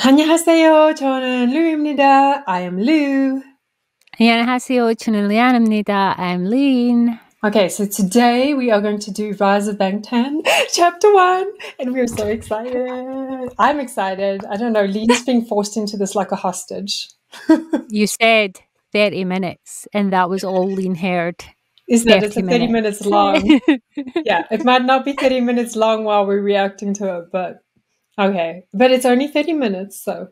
안녕하세요. 저는 루입니다. I am Lu. 안녕하세요. 저는 리안입니다. I'm Lean. Okay, so today we are going to do Rise of Bangtan Chapter 1, and we're so excited. I'm excited. I don't know, Lean's being forced into this like a hostage. You said 30 minutes, and that was all Lean heard. Isn't it? It's 30 minutes long. Yeah, it might not be 30 minutes long while we're reacting to it, but okay. But it's only 30 minutes, so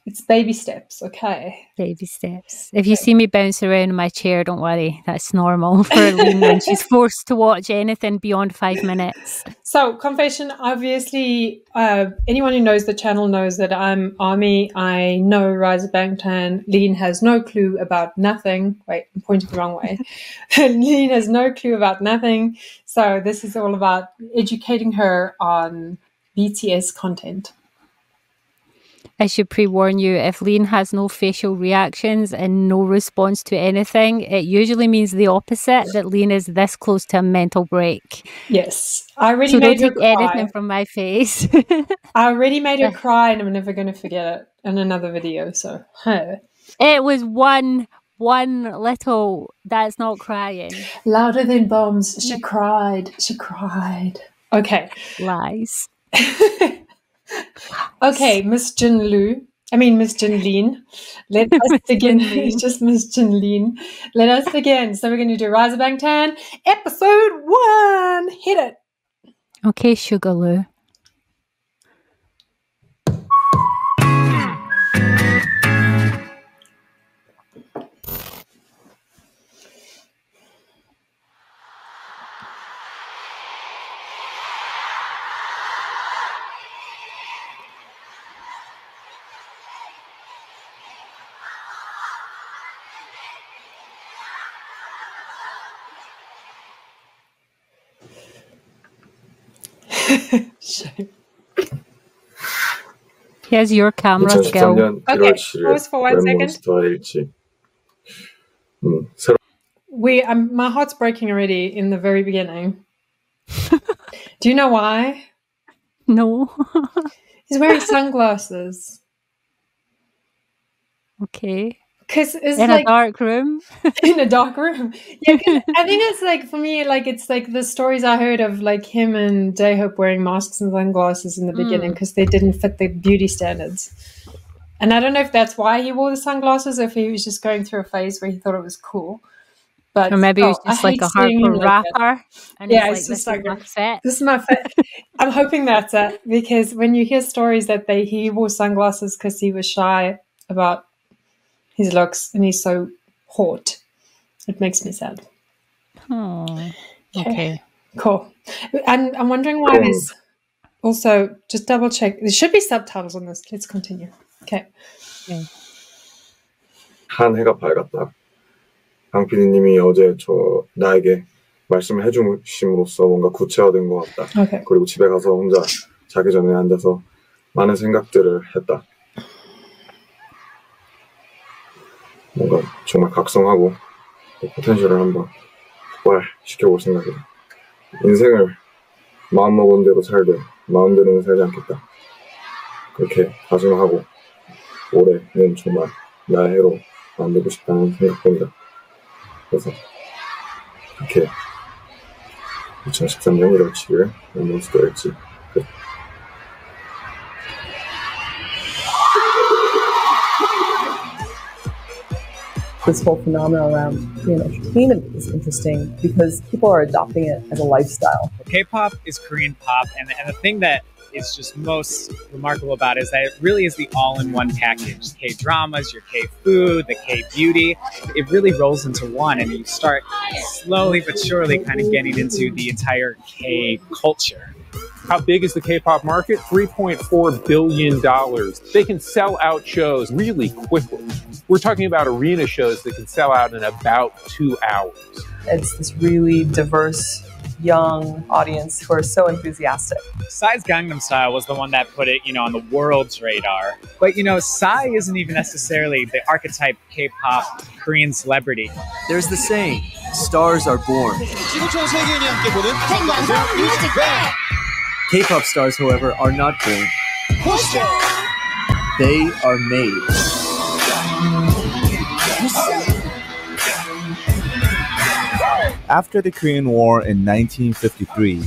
it's baby steps, okay? Baby steps. If you see me bounce around in my chair, don't worry. That's normal for Lean when she's forced to watch anything beyond 5 minutes. So, confession, obviously, anyone who knows the channel knows that I'm Army. I know Rise of Bangtan. Lean has no clue about nothing. Wait, I'm pointing the wrong way. Lean has no clue about nothing. So, this is all about educating her on BTS content. I should pre-warn you, if Lean has no facial reactions and no response to anything, it usually means the opposite, that Lean is this close to a mental break. Yes. I already made her cry. Anything from my face. I already made her cry and I'm never going to forget it in another video, so. It was one little, that's not crying. Louder than bombs. She cried. She cried. Okay. Lies. Okay, Miss Jin Lean. Let us begin. It's just Miss Jin Lean. Let us begin. So we're going to do Rise of Bangtan, episode 1. Hit it. Okay, Sugarloo. Here's your camera. 2013년 1월 7일 for 1 second. My heart's breaking already in the very beginning. Do you know why? No. He's wearing sunglasses. Okay. Because it's in a dark room. In a dark room. Yeah, I think it's like, for me, like it's like the stories I heard of like him and J-Hope wearing masks and sunglasses in the beginning because they didn't fit the beauty standards. And I don't know if that's why he wore the sunglasses or if he was just going through a phase where he thought it was cool. But or maybe he was just like a hardcore rapper. And yeah, it's just like, this is my fit. I'm hoping that's it, because when you hear stories that he wore sunglasses because he was shy about his looks and he's so hot, it makes me sad. Oh, okay. Cool. And I'm wondering why there's also, just double check, there should be subtitles on this. Let's continue. Okay. 한 해가 밝았다. 강 PD님이 어제 나에게 말씀을 해주심으로써 뭔가 구체화된 것 같다. Okay. 그리고 집에 가서 혼자 자기 전에 앉아서 많은 생각들을 했다. 뭔가 정말 각성하고 포텐셜을 한번 폭발시켜볼 생각이다. 인생을 마음먹은 대로 살되 마음대로는 살지 않겠다. 그렇게 다짐하고 올해는 정말 나의 해로 만들고 싶다는 생각뿐이다. 그래서 이렇게 2013년 1월 7일 몬스터일지 끝. This whole phenomenon around Korean entertainment is interesting because people are adopting it as a lifestyle. K-pop is Korean pop, and the thing that is just most remarkable about it is that it really is the all-in-one package. K-dramas, your K-food, the K-beauty, it really rolls into one, and you start slowly but surely kind of getting into the entire K-culture. How big is the K-pop market? $3.4 billion. They can sell out shows really quickly. We're talking about arena shows that can sell out in about 2 hours. It's this really diverse, young audience who are so enthusiastic. Psy's Gangnam Style was the one that put it, on the world's radar. But, Psy isn't even necessarily the archetype K-pop Korean celebrity. There's the saying, stars are born. K-pop stars, however, are not born. they are made. After the Korean War in 1953,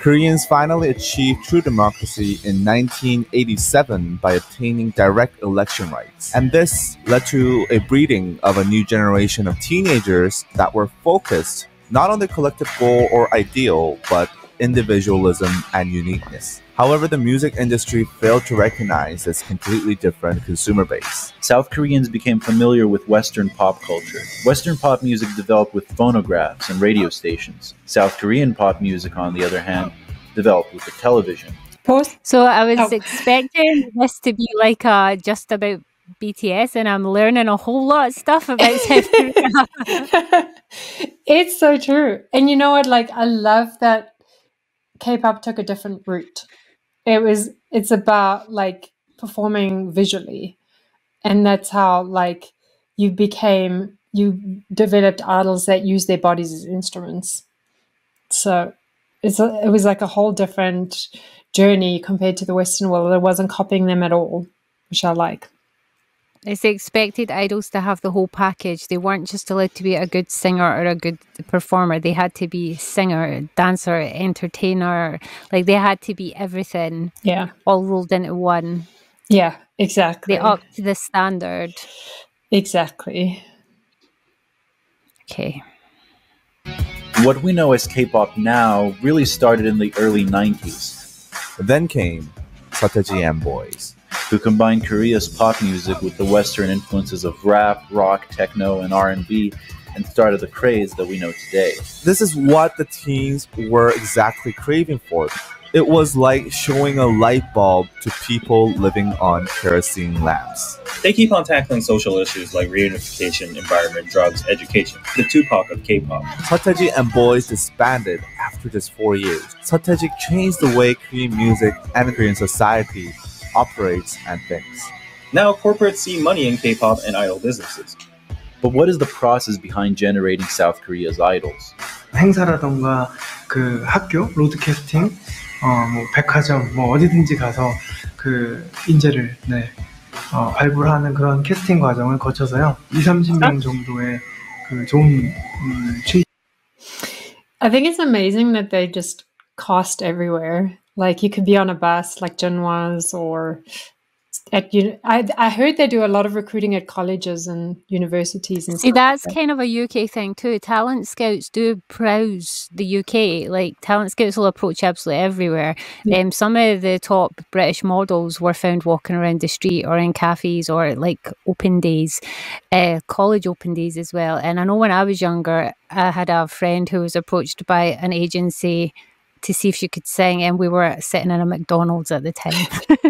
Koreans finally achieved true democracy in 1987 by obtaining direct election rights. And this led to a breeding of a new generation of teenagers that were focused not on the collective goal or ideal, but individualism and uniqueness. However, the music industry failed to recognize this completely different consumer base. South Koreans became familiar with Western pop culture. Western pop music developed with phonographs and radio stations. South Korean pop music, on the other hand, developed with the television. Pause. So I was expecting this to be like just about BTS, and I'm learning a whole lot of stuff about South Korea. It's so true. And you know what? Like, I love that K-pop took a different route. It's about like performing visually, and that's how like you developed idols that use their bodies as instruments. So it was like a whole different journey compared to the Western world. It wasn't copying them at all, which I like. It's expected idols to have the whole package. They weren't just allowed to be a good singer or a good performer. They had to be singer, dancer, entertainer. Like, they had to be everything. Yeah. All rolled into one. Yeah, exactly. They upped the standard. Exactly. Okay. What we know as K-pop now really started in the early 90s. Then came Seo and Boys, who combined Korea's pop music with the Western influences of rap, rock, techno, and R&B, and started the craze that we know today. This is what the teens were exactly craving for. It was like showing a light bulb to people living on kerosene lamps. They keep on tackling social issues like reunification, environment, drugs, education. The Tupac of K-pop. Seo and Boys disbanded after just 4 years. Seo changed the way Korean music and Korean society operates and thinks. Now corporates see money in K-pop and idol businesses. But what is the process behind generating South Korea's idols? 행사라던가 그 학교, 로드 캐스팅, 뭐 백화점, 뭐 어디든지 가서 그 인재를 발굴하는 그런 캐스팅 과정을 거쳐서요. 20-30명 정도의 그 좋은 I think it's amazing that they just cast everywhere. Like, you could be on a bus like Junwa's, or I heard they do a lot of recruiting at colleges and universities. And see, that's kind of a UK thing too. Talent scouts do browse the UK. Like, talent scouts will approach absolutely everywhere. Yeah. Some of the top British models were found walking around the street or in cafes or like open days, college open days as well. And I know when I was younger, I had a friend who was approached by an agency to see if she could sing, and we were sitting in a McDonald's at the time.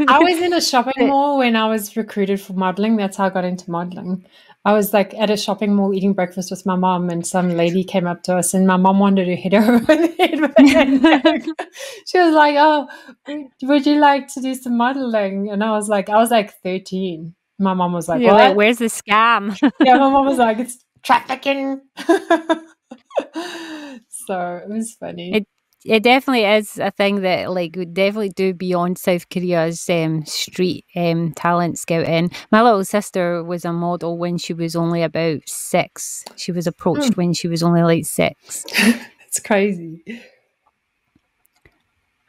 I was in a shopping mall when I was recruited for modeling. That's how I got into modeling. I was like at a shopping mall eating breakfast with my mom, and some lady came up to us, and my mom wanted to hit her over the head with a handbag. She was like, "Oh, would you like to do some modeling?" And I was like 13. My mom was like, "What? Like, where's the scam?" Yeah, my mom was like, "It's trafficking." So it was funny. It definitely is a thing that like would definitely do beyond South Korea's street talent scouting. My little sister was a model when she was only about 6. She was approached when she was only like 6. It's crazy.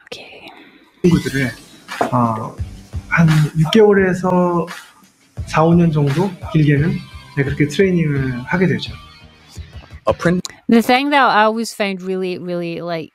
Okay. 친구들을 한 6개월에서 4-5년 정도 길게는 그렇게 트레이닝을 하게 되죠. The thing that I always found really, really like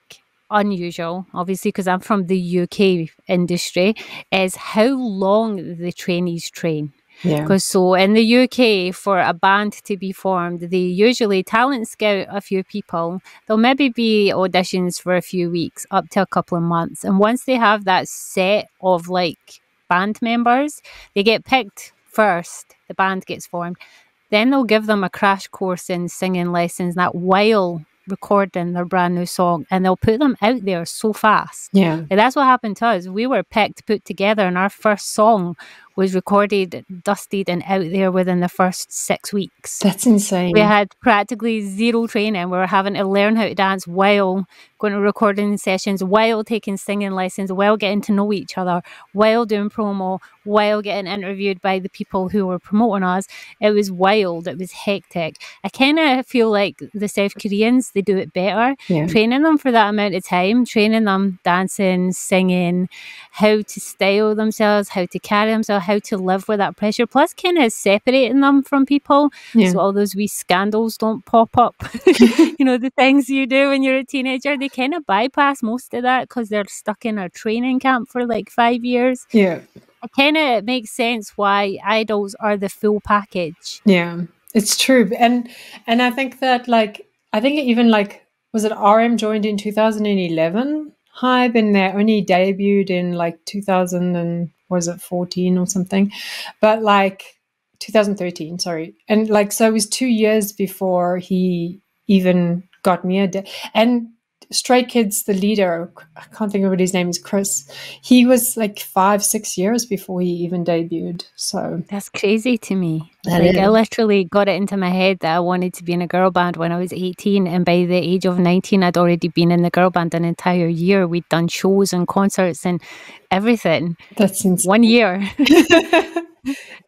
unusual, obviously because I'm from the UK industry, is how long the trainees train. Yeah. Because so in the UK, for a band to be formed, they usually talent scout a few people. There'll maybe be auditions for a few weeks, up to a couple of months. And once they have that set of like band members, they get picked first. The band gets formed. Then they'll give them a crash course in singing lessons, that while recording their brand new song, and they'll put them out there so fast. Yeah. And that's what happened to us. We were picked, put together, and our first song was recorded, dusted, and out there within the first 6 weeks. That's insane. We had practically zero training. We were having to learn how to dance while going to recording sessions, while taking singing lessons, while getting to know each other, while doing promo, while getting interviewed by the people who were promoting us. It was wild. It was hectic. I kind of feel like the South Koreans, they do it better. Yeah. Training them for that amount of time, training them dancing, singing, how to style themselves, how to carry themselves, how to live with that pressure, plus kind of separating them from people so all those wee scandals don't pop up. You know, the things you do when you're a teenager, they kind of bypass most of that because they're stuck in a training camp for like 5 years. Yeah. It kind of makes sense why idols are the full package. Yeah, it's true. And I think that I think even was it RM joined in 2011? Hybe, and they only debuted in 2014 or something, but 2013, sorry. And so it was 2 years before he even got me and Stray Kids, the leader, I can't think of what his name is, Chris. He was 5-6 years before he even debuted. So that's crazy to me. I literally got it into my head that I wanted to be in a girl band when I was 18, and by the age of 19 I'd already been in the girl band an entire year. We'd done shows and concerts and everything. That's insane. 1 year.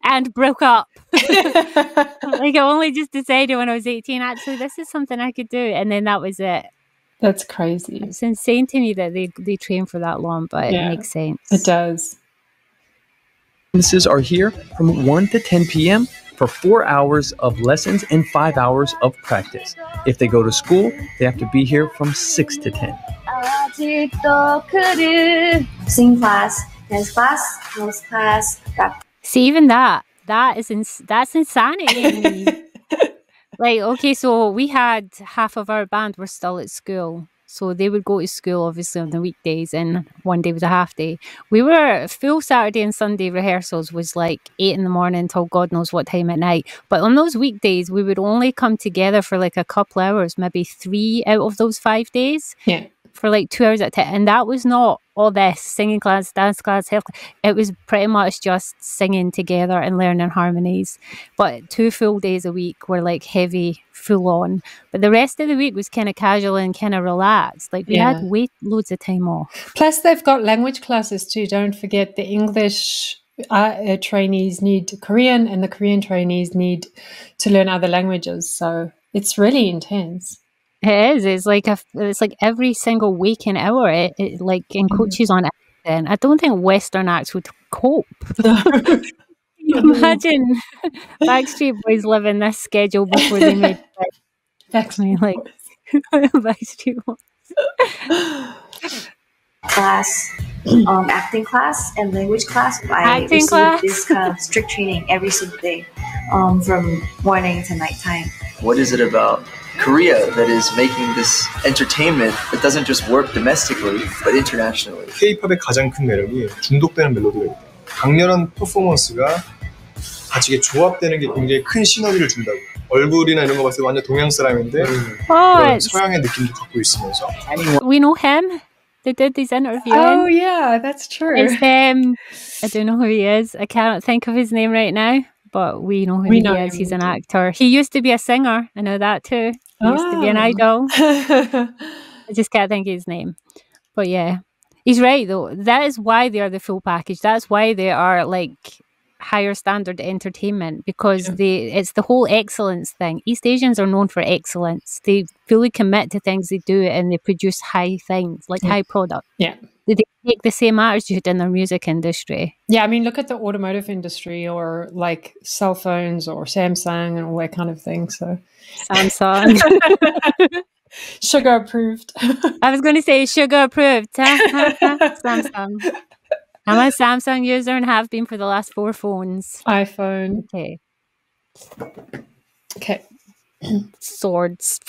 And broke up. I only just decided when I was 18, actually this is something I could do, and then that was it. That's crazy. It's insane to me that they train for that long, but it makes sense. It does. Classes are here from 1 to 10 p.m. for 4 hours of lessons and 5 hours of practice. If they go to school, they have to be here from 6 to 10. Singing class, dance class, house class. See, even that's insanity to me. Okay, so we had half of our band were still at school. So they would go to school, obviously, on the weekdays, and one day was a half day. We were full Saturday and Sunday rehearsals was 8 in the morning till God knows what time at night. But on those weekdays, we would only come together for a couple hours, maybe 3 out of those 5 days. Yeah. For 2 hours at a time. And that was not all this singing class, dance class, health class. It was pretty much just singing together and learning harmonies. But 2 full days a week were heavy, full on. But the rest of the week was kind of casual and kind of relaxed. We had loads of time off. Plus they've got language classes too. Don't forget the English trainees need Korean, and the Korean trainees need to learn other languages. So it's really intense. It is. It's like every single waking hour. It coaches on everything. I don't think Western acts would cope. Imagine Backstreet Boys living this schedule before they made Backstreet Boys. Class, acting class, and language class. I received this kind of strict training every single day, from morning to nighttime. What is it about Korea that is making this entertainment that doesn't just work domestically but internationally? K-팝의 가장 큰 매력이 중독되는 멜로디가 있다. 강렬한 퍼포먼스가 같이 이게 조합되는 게 굉장히 큰 시너지를 준다고. 얼굴이나 이런 거 봤을 때 완전 동양 사람인데 서양의 느낌도 갖고 있으면서. We know him. They did these interviews. Oh yeah, that's true. It's I don't know who he is. I can't think of his name right now. But we know who he is. He's an actor. He used to be a singer. I know that too. He used to be an idol. I just can't think of his name. But yeah, he's right though. That is why they are the full package. That's why they are higher standard entertainment, because it's the whole excellence thing. East Asians are known for excellence. They fully commit to things they do, and they produce high things, high product. Yeah. They take the same attitude in their music industry. Yeah, I mean, look at the automotive industry, or cell phones, or Samsung, and all that kind of thing. So Samsung. Sugar approved. I was going to say sugar approved. Samsung. I'm a Samsung user and have been for the last 4 phones. iPhone. Okay. Swords.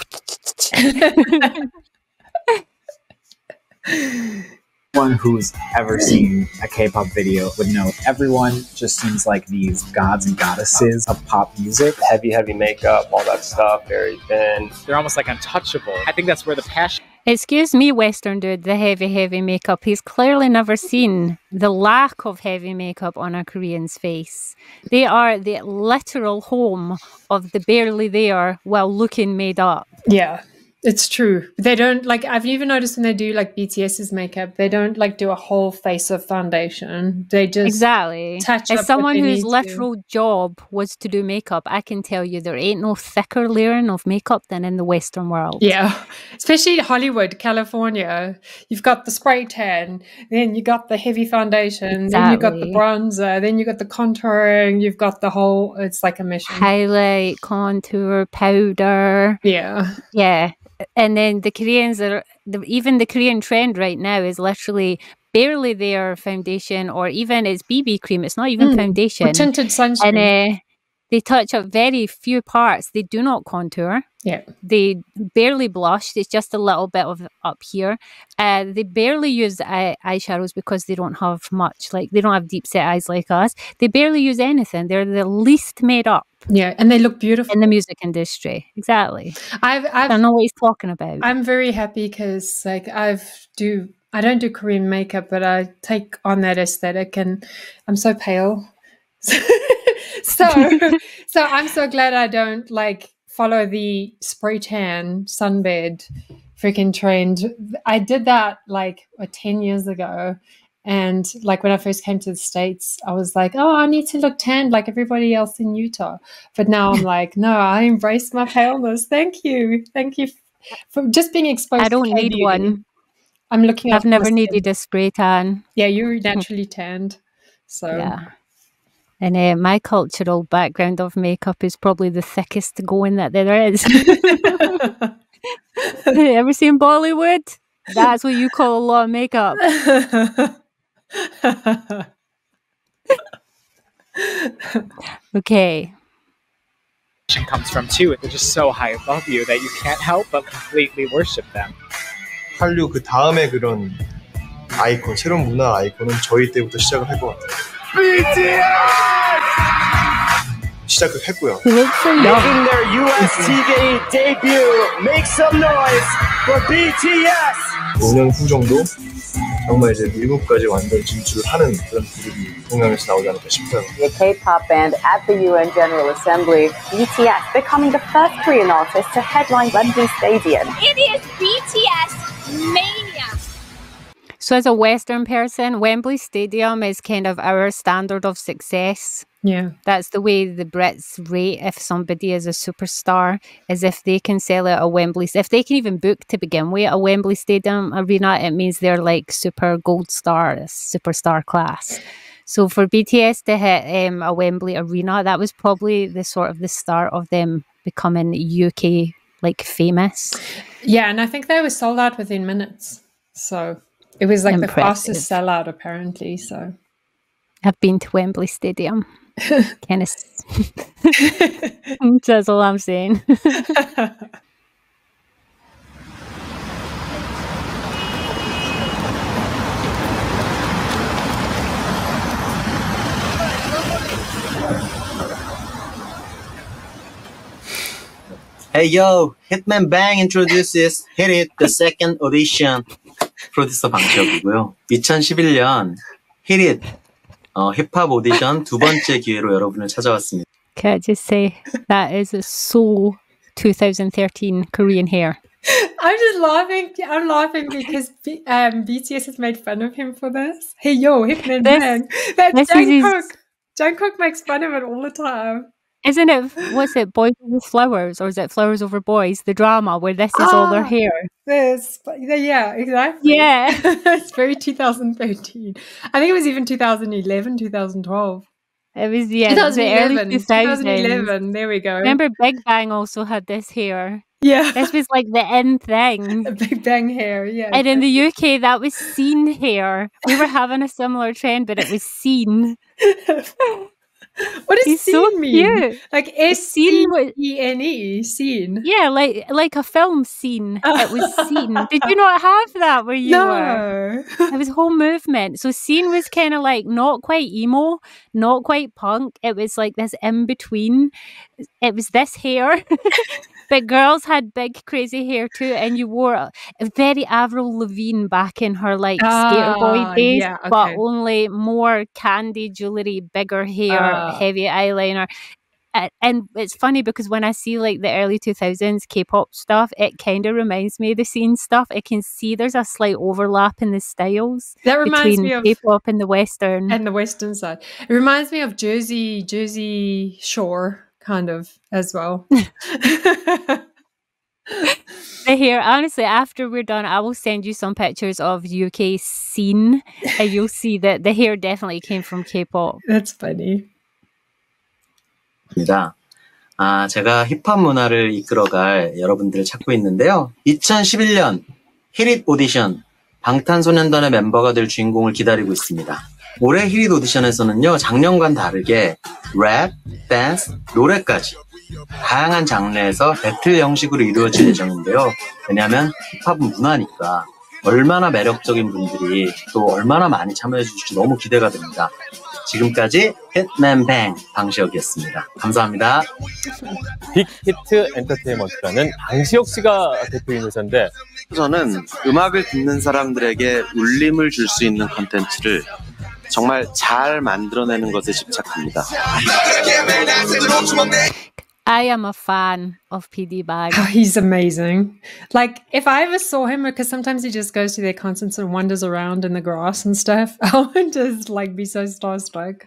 Anyone who's ever seen a K-pop video would know everyone just seems like these gods and goddesses of pop music. Heavy makeup, all that stuff, very thin. They're almost untouchable. I think that's where the passion Excuse me, Western dude, the heavy makeup. He's clearly never seen the lack of heavy makeup on a Korean's face. They are the literal home of the barely there while looking made up. Yeah, it's true. They don't like, I've even noticed when they do like BTS's makeup, they don't like do a whole face of foundation. They just Exactly. touch As up someone what they whose need literal job was to do makeup, I can tell you there ain't no thicker layering of makeup than in the Western world. Yeah, especially Hollywood, California. You've got the spray tan, then you got the heavy foundation, then you got the Exactly. bronzer, then you got the contouring, you've got the whole, it's like a mission. Highlight, contour, powder. Yeah. Yeah. And then the Koreans are, even the Korean trend right now is literally barely their foundation, or even it's BB cream. It's not even foundation. Or tinted sunscreen. And they touch up very few parts. They do not contour. Yeah. They barely blush. It's just a little bit of up here. They barely use eyeshadows because they don't have much. Like, they don't have deep set eyes like us. They barely use anything. They're the least made up. Yeah, and they look beautiful in the music industry. Exactly. I don't know what he's talking about. I'm very happy because like I don't do Korean makeup, but I take on that aesthetic, and I'm so pale. so I'm so glad I don't like follow the spray tan sunbed freaking trend. I did that like 10 years ago. And like when I first came to the States, I was like, oh, I need to look tanned like everybody else in Utah. But now I'm like, no, I embrace my paleness. Thank you. Thank you for just being exposed. I don't to need K-beauty. one. I'm looking. I've never needed a spray tan. Yeah, you're naturally tanned. So yeah. And my cultural background of makeup is probably the thickest going that there is. Ever seen Bollywood? That's what you call a lot of makeup. Okay. Comes from too. They're just so high above you that you can't help but completely worship them. 한류 그 다음에 그런 아이콘, 새로운 문화 아이콘은 저희 때부터 시작을 할 것 같아요. BTS! 시작을 했고요. Making their US TV debut. Make some noise for BTS! 5년 후 정도 정말 이제 미국까지 완전 진출을 하는 그런 그룹이 동양에서 나오지 않을까 싶어요. A K-pop band at the UN General Assembly, BTS becoming the first Korean artist to headline Wembley Stadium. It is BTS mania. So as a Western person, Wembley Stadium is kind of our standard of success. Yeah. That's the way the Brits rate if somebody is a superstar, is if they can sell out a Wembley, if they can even book to begin with a Wembley Stadium arena, it means they're like super gold star, superstar class. So for BTS to hit a Wembley arena, that was probably the sort of the start of them becoming UK like famous. Yeah, and I think they were sold out within minutes. So it was like Impressive. the fastest sellout apparently. So I've been to Wembley Stadium. Kind of that's all I'm saying. Hey yo, Hitman Bang introduces Hit It, the second audition. 프로듀서 방시혁이고요. 2011년 Hit It 힙합 오디션 두 번째 기회로 여러분을 찾아왔습니다. Can I just say that is so 2013 Korean hair. I'm just laughing. I'm laughing because BTS has made fun of him for this. Hey yo, Hitman Bang. That's Jungkook. Jungkook makes fun of it all the time. Isn't it, what's it, Boys Over Flowers, or is it Flowers Over Boys, the drama where this is all their hair? Yeah, exactly. Yeah. It's very 2013. I think it was even 2011, 2012. It was, yeah, 2011. the early 2000s. 2011, there we go. Remember Big Bang also had this hair? Yeah. This was like the end thing. Big Bang hair, yeah. And in the UK, that was scene hair. We were having a similar trend, but it was scene. What does He's scene so mean? cute. Like S-C-E-N-E, scene. Yeah, like a film scene. It was scene. Did you not have that where you were? It was whole movement. So scene was kind of like not quite emo, not quite punk. It was like this in between. It was this hair. But girls had big crazy hair too, and you wore a very Avril Lavigne back in her like skater boy days, Yeah, but okay. only more candy jewelry, bigger hair, heavy eyeliner. And it's funny because when I see like the early 2000s K-pop stuff, it kind of reminds me of the scene stuff. I can see there's a slight overlap in the styles That reminds between me of K-pop and the Western. and the Western side. It reminds me of Jersey Shore kind of as well. The hair, honestly, after we're done, I will send you some pictures of UK scene, and you'll see that the hair definitely came from K-pop. That's funny. 제가 힙합 문화를 이끌어갈 여러분들을 찾고 있는데요. 2011년 히릿 오디션 방탄소년단의 멤버가 될 주인공을 기다리고 있습니다. 올해 히릿 오디션에서는요, 작년과는 다르게 랩, 댄스, 노래까지 다양한 장르에서 배틀 형식으로 이루어질 예정인데요. 왜냐하면 힙합은 문화니까 얼마나 매력적인 분들이 또 얼마나 많이 참여해 주실지 너무 기대가 됩니다. 지금까지 hitmanbang 방시혁이었습니다. 감사합니다. 빅히트 엔터테인먼트라는 방시혁 씨가 대표인 회사인데 저는 음악을 듣는 사람들에게 울림을 줄 수 있는 컨텐츠를 정말 잘 만들어내는 것에 집착합니다. I am a fan of PD Bang. Oh, he's amazing. Like, if I ever saw him, because sometimes he just goes to their concerts and wanders around in the grass and stuff, I would just like be so starstruck.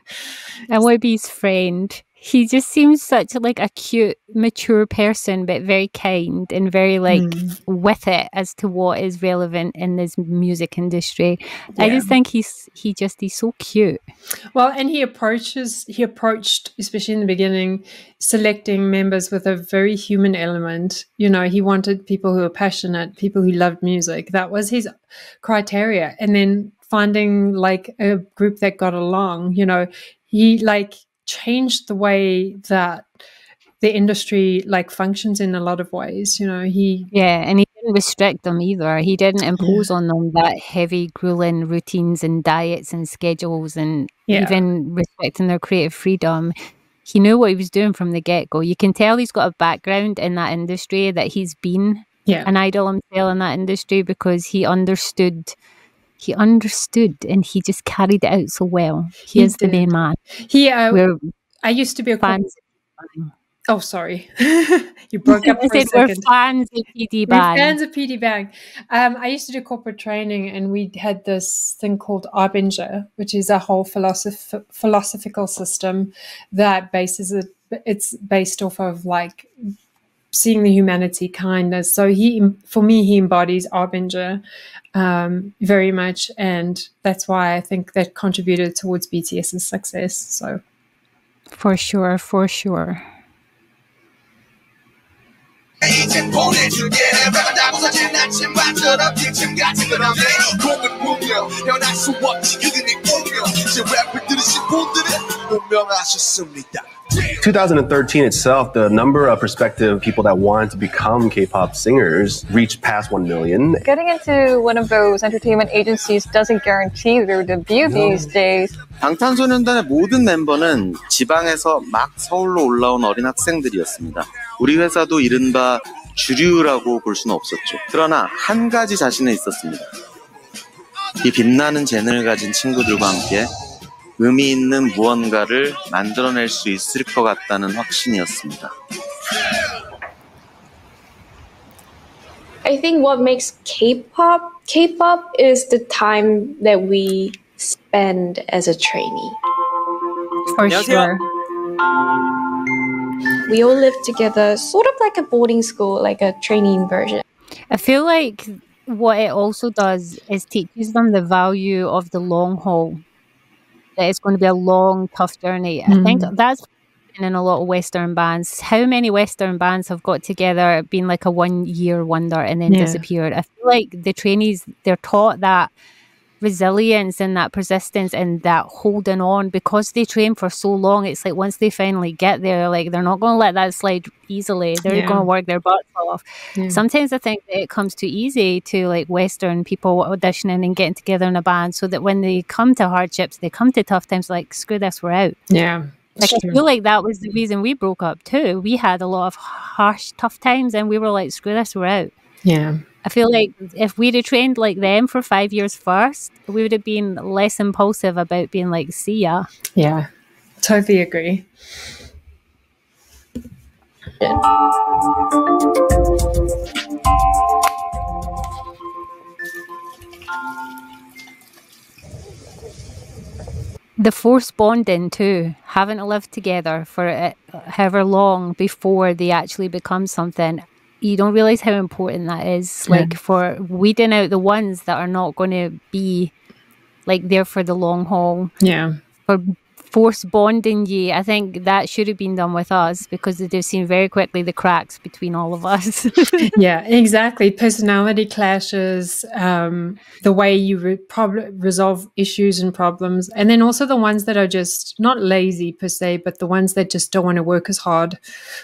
I would be his friend. He just seems such like a cute, mature person, but very kind and very like with it as to what is relevant in this music industry. Yeah. I just think he's so cute. Well, and he approached, especially in the beginning, selecting members with a very human element. You know, he wanted people who are passionate, people who loved music. That was his criteria. And then finding like a group that got along, you know, he like changed the way that the industry like functions in a lot of ways. You know, and he didn't restrict them either. He didn't impose on them that heavy, grueling routines and diets and schedules, and even respecting their creative freedom. He knew what he was doing from the get-go. You can tell he's got a background in that industry, that he's been an idol himself in that industry, because he understood and he just carried it out so well. He is the main man. I used to be a fans. Oh, sorry. You broke up for a second. We're fans of PD Bang. We're fans of PD Bang. I used to do corporate training, and we had this thing called Arbinger, which is a whole philosophical system that it's based off of like seeing the humanity, kindness. So for me, he embodies Arbinger very much, and that's why I think that contributed towards BTS's success. So, for sure. In 2013 itself, the number of prospective people that wanted to become K-pop singers reached past 1 million. Getting into one of those entertainment agencies doesn't guarantee their debut these days. 방탄소년단의 모든 멤버는 지방에서 막 서울로 올라온 어린 학생들이었습니다. 우리 회사도 이른바 주류라고 볼 수는 없었죠. 그러나 한 가지 자신은 있었습니다. 이 빛나는 재능을 가진 친구들과 함께 의미 있는 무언가를 만들어낼 수 있을 것 같다는 확신이었습니다. I think what makes K-pop is the time that we spend as a trainee. For sure. We all live together, sort of like a boarding school, like a training version. I feel like what it also does is teaches them the value of the long haul. That it's going to be a long, tough journey. I think that's in a lot of Western bands. How many Western bands have got together, been like a 1-year wonder and then disappeared? I feel like the trainees, they're taught that resilience and that persistence and that holding on, because they train for so long. It's like once they finally get there, like they're not going to let that slide easily. They're going to work their butts off. Sometimes I think that it comes too easy to like Western people auditioning and getting together in a band, so that when they come to hardships, they come to tough times, like screw this, we're out. Like, I feel like that was the reason we broke up too. We had a lot of harsh, tough times, and we were like, "Screw this, we're out." Yeah. I feel like if we'd have trained like them for 5 years first, we would have been less impulsive about being like, "See ya." Yeah, totally agree. The forced bonding too, having to live together for however long before they actually become something. You don't realize how important that is. Yeah. Like, for weeding out the ones that are not going to be like there for the long haul. Yeah. For force bonding you, I think that should have been done with us, because they've seen very quickly the cracks between all of us. Yeah, exactly. Personality clashes, the way you resolve issues and problems, and then also the ones that are just not lazy per se, but the ones that just don't want to work as hard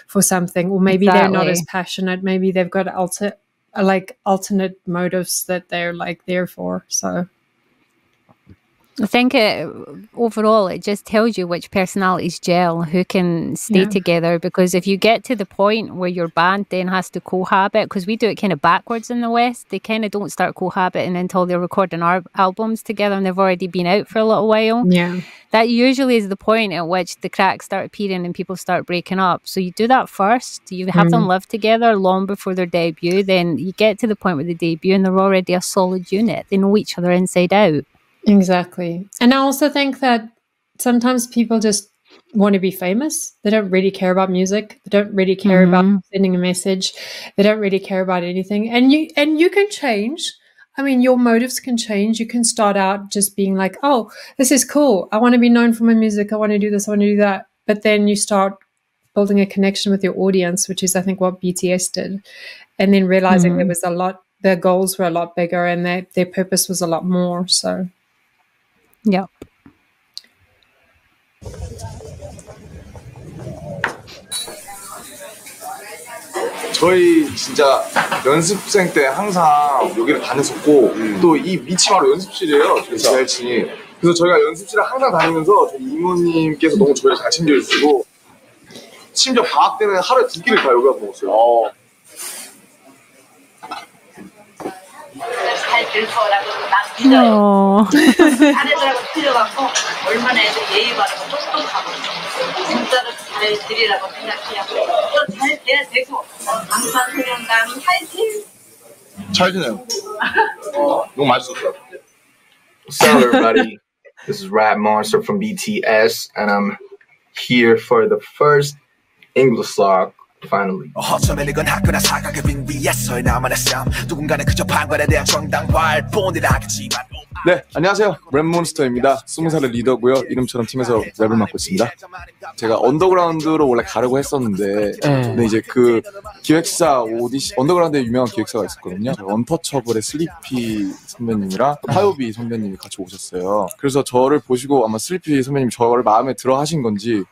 for something, or maybe they're not as passionate. Maybe they've got alternate motives that they're like there for. So I think overall it just tells you which personalities gel, who can stay together, because if you get to the point where your band then has to cohabit, because we do it kind of backwards in the West, they kind of don't start cohabiting until they're recording our albums together and they've already been out for a little while. Yeah. That usually is the point at which the cracks start appearing and people start breaking up. So you do that first, you have them live together long before their debut, then you get to the point with the debut and they're already a solid unit. They know each other inside out. Exactly. And I also think that sometimes people just want to be famous. They don't really care about music. They don't really care about sending a message. They don't really care about anything. And you can change. I mean, your motives can change. You can start out just being like, oh, this is cool. I want to be known for my music. I want to do this. I want to do that. But then you start building a connection with your audience, which is, I think, what BTS did. And then realizing there was their goals were a lot bigger and their purpose was a lot more. So. Yeah. 저희 진짜 연습생 때 항상 여기를 다녔었고 또 이 밑이 바로 연습실이에요. 저희 지하층이. 그래서 저희가 연습실을 항상 다니면서 저희 이모님께서 너무 저희를 잘 챙겨주시고 심지어 방학 때는 하루에 2끼를 다 여기 와서 먹었어요. 잘 될 거라고 난 믿어요. 아내들하고 틀려갖고 얼마나 애들 예의 바르고 똑똑하고 진짜로 잘 드리라고 생각해요. 또 잘 돼야 되고 방탄소년단 파이팅! 잘 지내요. 너무 맛있었어요. What's up, everybody? This is Rap Monster from BTS, and I'm here for the first English song. Finally. 어쩌면 학교나 사각의 빙 위에서의 나만의 삶 누군가는 그저 방관에 대한 정당화할 뿐이라 하겠지만 네, 안녕하세요. 랩몬스터입니다. 20살의 리더고요. 이름처럼 팀에서 랩을 맡고 있습니다. 제가 언더그라운드로 원래 가려고 했었는데 근데 이제 그 기획사 언더그라운드에 유명한 기획사가 있었거든요. 언터처블의 슬리피 선배님이랑 하요비 선배님이 같이 오셨어요. 그래서 저를 보시고 아마 슬리피 선배님이 저를 마음에 들어 하신 건지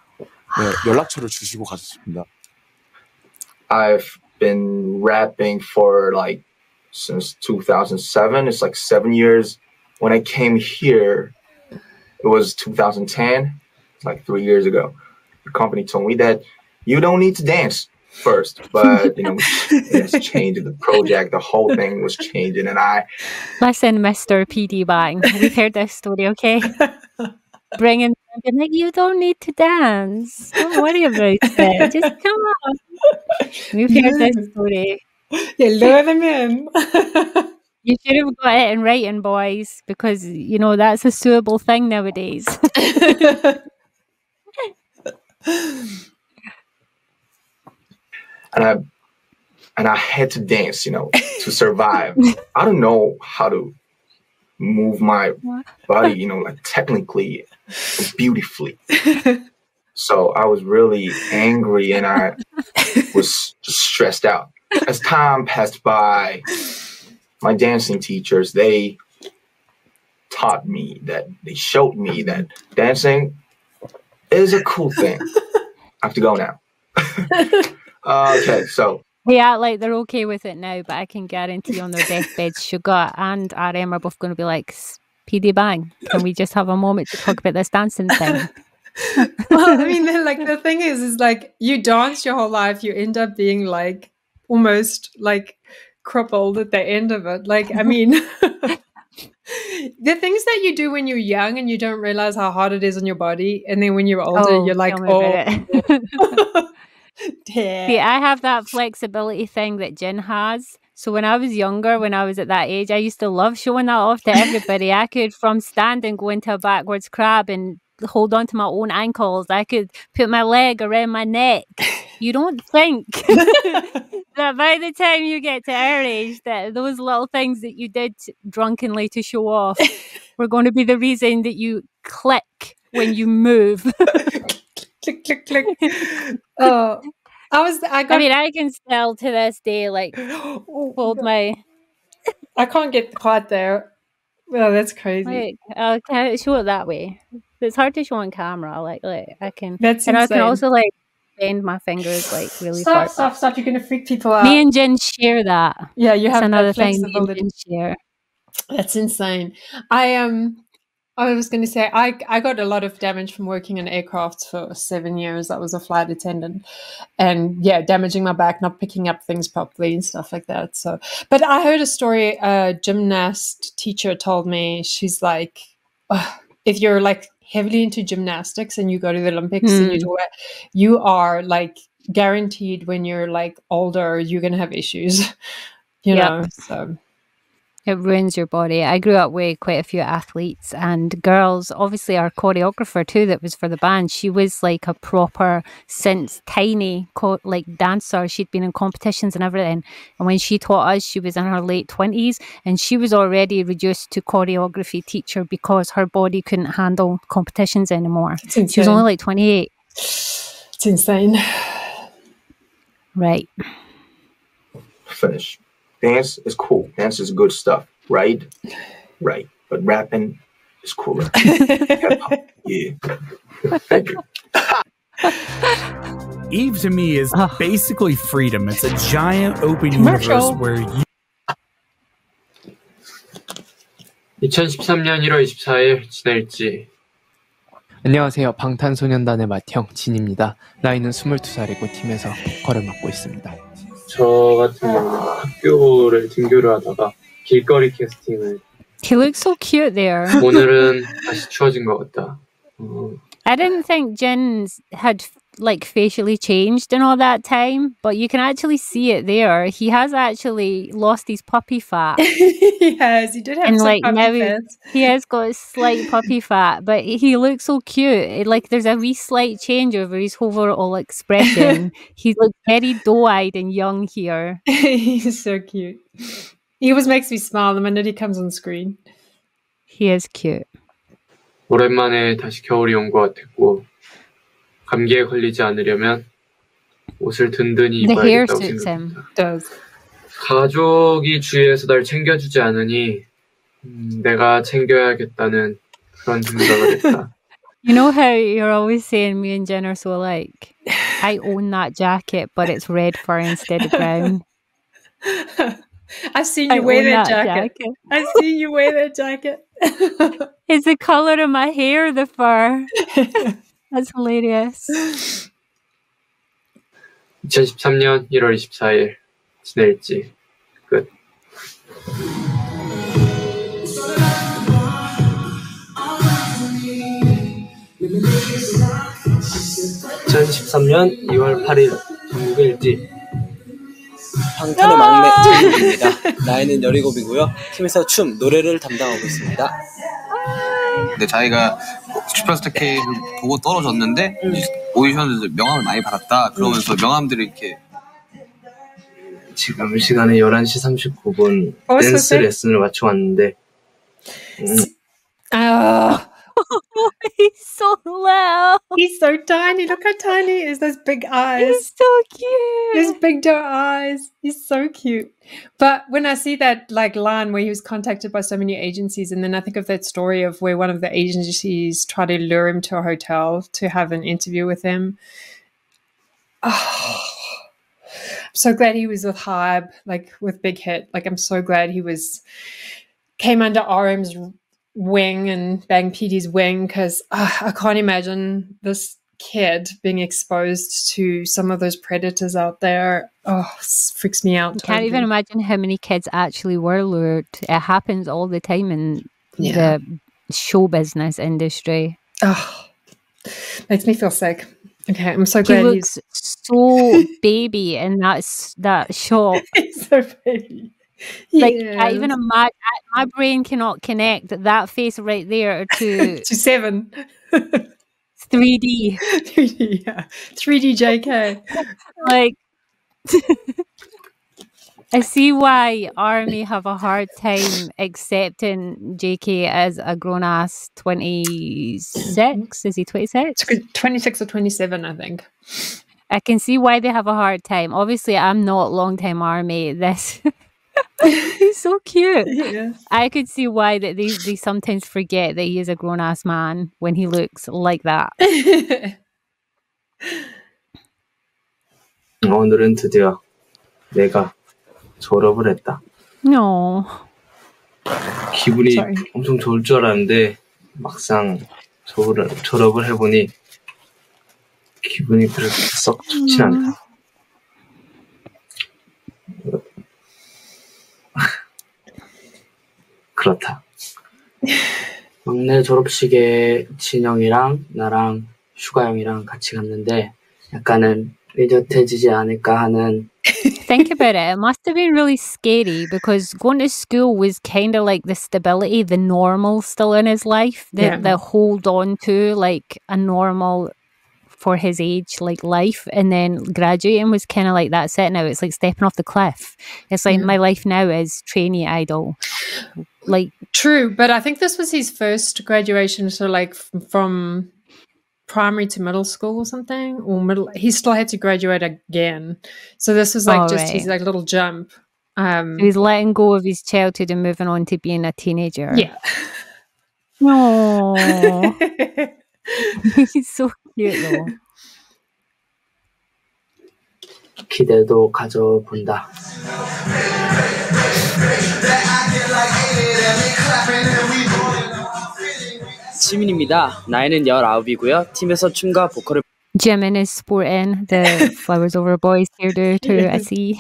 연락처를 주시고 가셨습니다. I've been rapping for since 2007. It's 7 years. When I came here, it was 2010. It's 3 years ago. The company told me that you don't need to dance first, but it's changed the project. The whole thing was changing, and Listen, Mr. PD Bang, we've heard this story, okay? Bringing them like, you don't need to dance. Don't worry about it. Just come on. We've heard this story. You lure them in. You should have got it in writing, boys, because that's a suable thing nowadays. and I had to dance, to survive. I don't know how to move my body, technically, beautifully. So I was really angry and I was just stressed out. As time passed by, my dancing teachers, they showed me that dancing is a cool thing. I have to go now. Okay, so. They act like they're okay with it now, but I can guarantee on their deathbeds, Sugar and RM are both going to be like, PD Bang, can we just have a moment to talk about this dancing thing? Well, I mean, then, like, the thing is like, you dance your whole life, you end up being like almost like crippled at the end of it. Like, I mean, the things that you do when you're young and you don't realize how hard it is on your body, and then when you're older, you're like, tell me about oh, See, I have that flexibility thing that Jin has. So when I was younger, when I was at that age, I used to love showing that off to everybody. I could, from standing, go into a backwards crab and hold on to my own ankles. I could put my leg around my neck. You don't think that by the time you get to our age, that those little things that you did drunkenly to show off were going to be the reason that you click when you move. Click, click, click. Oh, I mean, I can still to this day, like, hold my... I can't get quite there. Well, that's crazy. Like, can I show it that way? It's hard to show on camera. Like I can. That's and insane. I can also like bend my fingers like really Stop! far. Stop! You're gonna freak people out. Me and Jen share that. Yeah, you have That's another that thing me and flexibility. Jen share. That's insane. I was going to say, I got a lot of damage from working in aircrafts for 7 years. I was a flight attendant, and yeah, damaging my back, not picking up things properly and stuff like that. So, but I heard a story. A gymnast teacher told me, she's like, if you're like heavily into gymnastics and you go to the Olympics and you do it, you are like guaranteed when you're like older, you're going to have issues, you know, so. It ruins your body. I grew up with quite a few athletes and girls. Obviously, our choreographer too, that was for the band. She was like a proper, since tiny, like dancer. She'd been in competitions and everything. And when she taught us, she was in her late 20s, and she was already reduced to choreography teacher because her body couldn't handle competitions anymore. She was only like 28. It's insane. Right. Finish. Dance is cool. Dance is good stuff, right? Right. But rapping is cooler. Hip-hop, yeah. Thank you. Eve to me is basically freedom. It's a giant open universe where you 2013년 1월 24일 지낼지. 안녕하세요. 방탄소년단의 맏형 진입니다. 나이는 22살이고 팀에서 보컬을 맡고 있습니다. 저 같은 경우는 학교를 등교를 하다가 길거리 캐스팅을 He looks so cute there. 오늘은 다시 추워진 것 같다. I didn't think Jin had like facially changed in all that time, but you can actually see it there. He has actually lost his puppy fat. He has. He did have and some like puppy now fat. he has got a slight puppy fat, but he looks so cute. Like there's a wee slight change over his overall expression. He looks very doe-eyed and young here. He's so cute. He always makes me smile the minute he comes on screen. He is cute. 오랜만에 다시 겨울이 온 것 같았고 감기에 걸리지 않으려면 옷을 든든히 The hair 입어야겠다고 suits him. Does. 가족이 주위에서 날 챙겨주지 않으니 내가 챙겨야겠다는 그런 생각을 했다. You know how you're always saying me and Jen are so alike? I own that jacket, but it's red fur instead of brown. I've seen you wear that jacket. I've seen you wear that jacket. It's the colour of my hair, the fur. That's hilarious. 2013년 1월 24일 지낼지. 끝. (2013년 2월 8일) 전국 일지. 방탄의 막내 진입니다. 나이는 17이고요. 팀에서 춤, 노래를 담당하고 있습니다. 근데 자기가 슈퍼스타 K를 보고 떨어졌는데 오디션에서 명함을 많이 받았다. 그러면서 명함들이 이렇게 지금 시간에 11시 39분 댄스 레슨을 마쳐 왔는데 He's so little. He's so tiny. Look how tiny he is. Those big eyes. He's so cute. Those big doe eyes. He's so cute. But when I see that like line where he was contacted by so many agencies, and then I think of that story of where one of the agencies tried to lure him to a hotel to have an interview with him. Oh, I'm so glad he was with Hybe, like with Big Hit. Like I'm so glad he came under RM's Wing and Bang PD's Wing, because I can't imagine this kid being exposed to some of those predators out there. Oh, it freaks me out. Can't even imagine how many kids actually were lured. It happens all the time in the show business industry. Oh, makes me feel sick. Okay, I'm so He glad looks so baby in that shot. He's so baby. Like, I can't even imagine. My brain cannot connect that face right there to to 7. 3D. 3D, yeah. 3D JK. Like, I see why Army have a hard time accepting JK as a grown-ass 26. Is he 26? 26 or 27, I think. I can see why they have a hard time. Obviously, I'm not long-time Army. This... He's so cute. Yeah. I could see why that they sometimes forget that he is a grown-ass man when he looks like that. 오늘은 드디어 내가 졸업을 했다. No. 기분이 Sorry. 엄청 좋을 줄 알았는데 막상 졸업을 해보니 기분이 그렇게 썩 좋지 않다. 그렇다. 막내 졸업식에 진영이랑 나랑 슈가 형이랑 같이 갔는데 약간은 의젓해지지 않을까 하는. Think about it. It must have been really scary because going to school was kind of like the stability, the normal still in his life, the hold on to like a normal for his age, like life. And then graduating was kind of like that's it now. It's like stepping off the cliff. It's like my life now is trainee idol. Like true, but I think this was his first graduation, so like from primary to middle school or something, or middle. He still had to graduate again, so this was like his like little jump. He's letting go of his childhood and moving on to being a teenager. Yeah. No, he's so cute though. 기대도 가져본다. 지민입니다. 나이는 19이고요. 팀에서 춤과 보컬을 Jimin is sporting the Flowers Over Boys hairdo too, I see.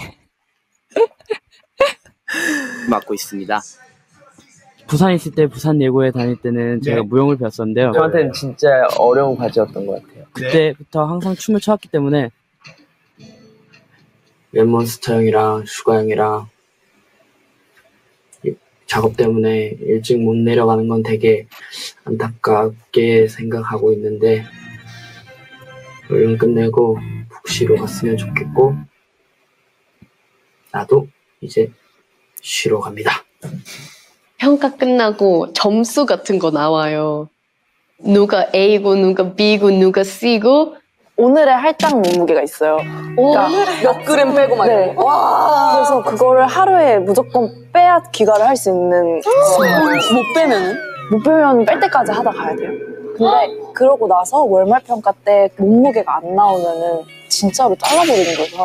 맡고 있습니다. 부산에 있을 때 부산 예고에 다닐 때는 제가 무용을 배웠었는데요. 저한테는 진짜 어려운 과제였던 것 같아요. 그때부터 항상 춤을 춰왔기 때문에 랩몬스터 형이랑 슈가 형이랑 작업 때문에 일찍 못 내려가는 건 되게 안타깝게 생각하고 있는데 얼른 끝내고 푹 쉬러 갔으면 좋겠고 나도 이제 쉬러 갑니다. 평가 끝나고 점수 같은 거 나와요. 누가 A고 누가 B고 누가 C고 오늘의 할당 몸무게가 있어요. 그러니까 몇 그램 빼고 막 네. 와. 그래서 그거를 하루에 무조건 빼야 귀가를 할 수 있는 못 빼면 뺄 때까지 하다 가야 돼요. 근데 그러고 나서 월말 평가 때 몸무게가 안 나오면은 진짜로 잘라버리는 거죠.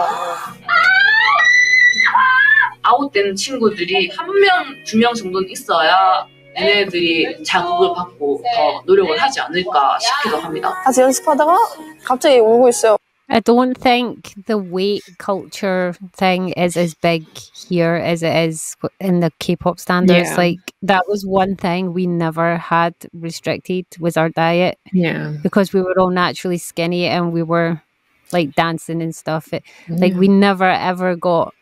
아웃된 친구들이 1명, 2명 정도는 있어야 얘네들이 자극을 받고 더 노력을 하지 않을까 싶기도 합니다. 같이 연습하다가 갑자기 울고 있어요. I don't think the weight culture thing is as big here as it is in the K-pop standards. Yeah. Like that was one thing we never had restricted was our diet. Yeah. Because we were all naturally skinny and we were like dancing and stuff. Like we never ever got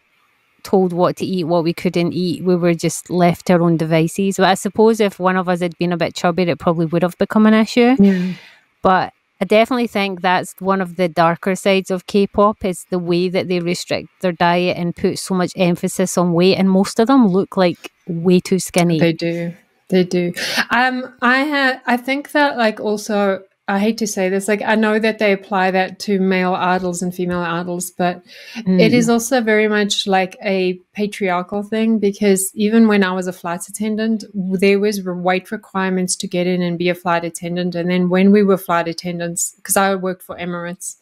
told what to eat, what we couldn't eat. We were just left to our own devices. But I suppose if one of us had been a bit chubby, it probably would have become an issue. Yeah. But I definitely think that's one of the darker sides of K-pop is the way that they restrict their diet and put so much emphasis on weight. And most of them look like way too skinny. They do. I think that like also, I hate to say this, like I know that they apply that to male idols and female idols, but it is also very much like a patriarchal thing because even when I was a flight attendant, there was weight requirements to get in and be a flight attendant. And then when we were flight attendants, because I worked for Emirates,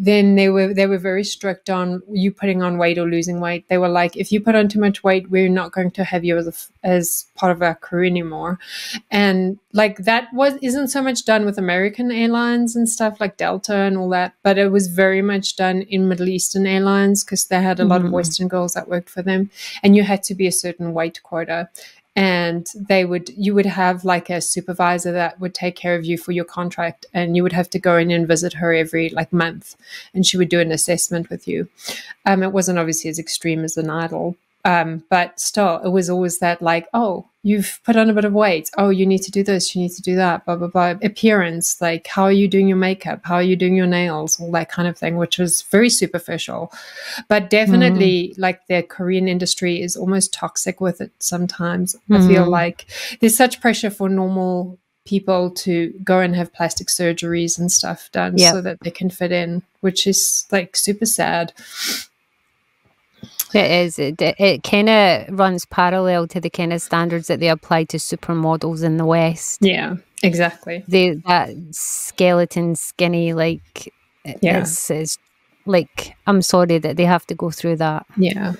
then they were very strict on you putting on weight or losing weight. They were like, if you put on too much weight, we're not going to have you as part of our crew anymore. And like that isn't so much done with American airlines and stuff like Delta and all that, but it was very much done in Middle Eastern airlines because they had a lot of Western girls that worked for them, and you had to be a certain weight quota. And you would have like a supervisor that would take care of you for your contract, and you would have to go in and visit her every like month, and she would do an assessment with you. It wasn't obviously as extreme as an idol, but still it was always that like, oh, you've put on a bit of weight, oh, you need to do this, you need to do that, blah blah blah. Appearance, like how are you doing your makeup, how are you doing your nails, all that kind of thing, which was very superficial. But definitely like the Korean industry is almost toxic with it sometimes. I feel like there's such pressure for normal people to go and have plastic surgeries and stuff done so that they can fit in, which is like super sad. It is. It kind of runs parallel to the kind of standards that they apply to supermodels in the West. Yeah, exactly. That skeleton, skinny, like, it's like, I'm sorry that they have to go through that. Yeah.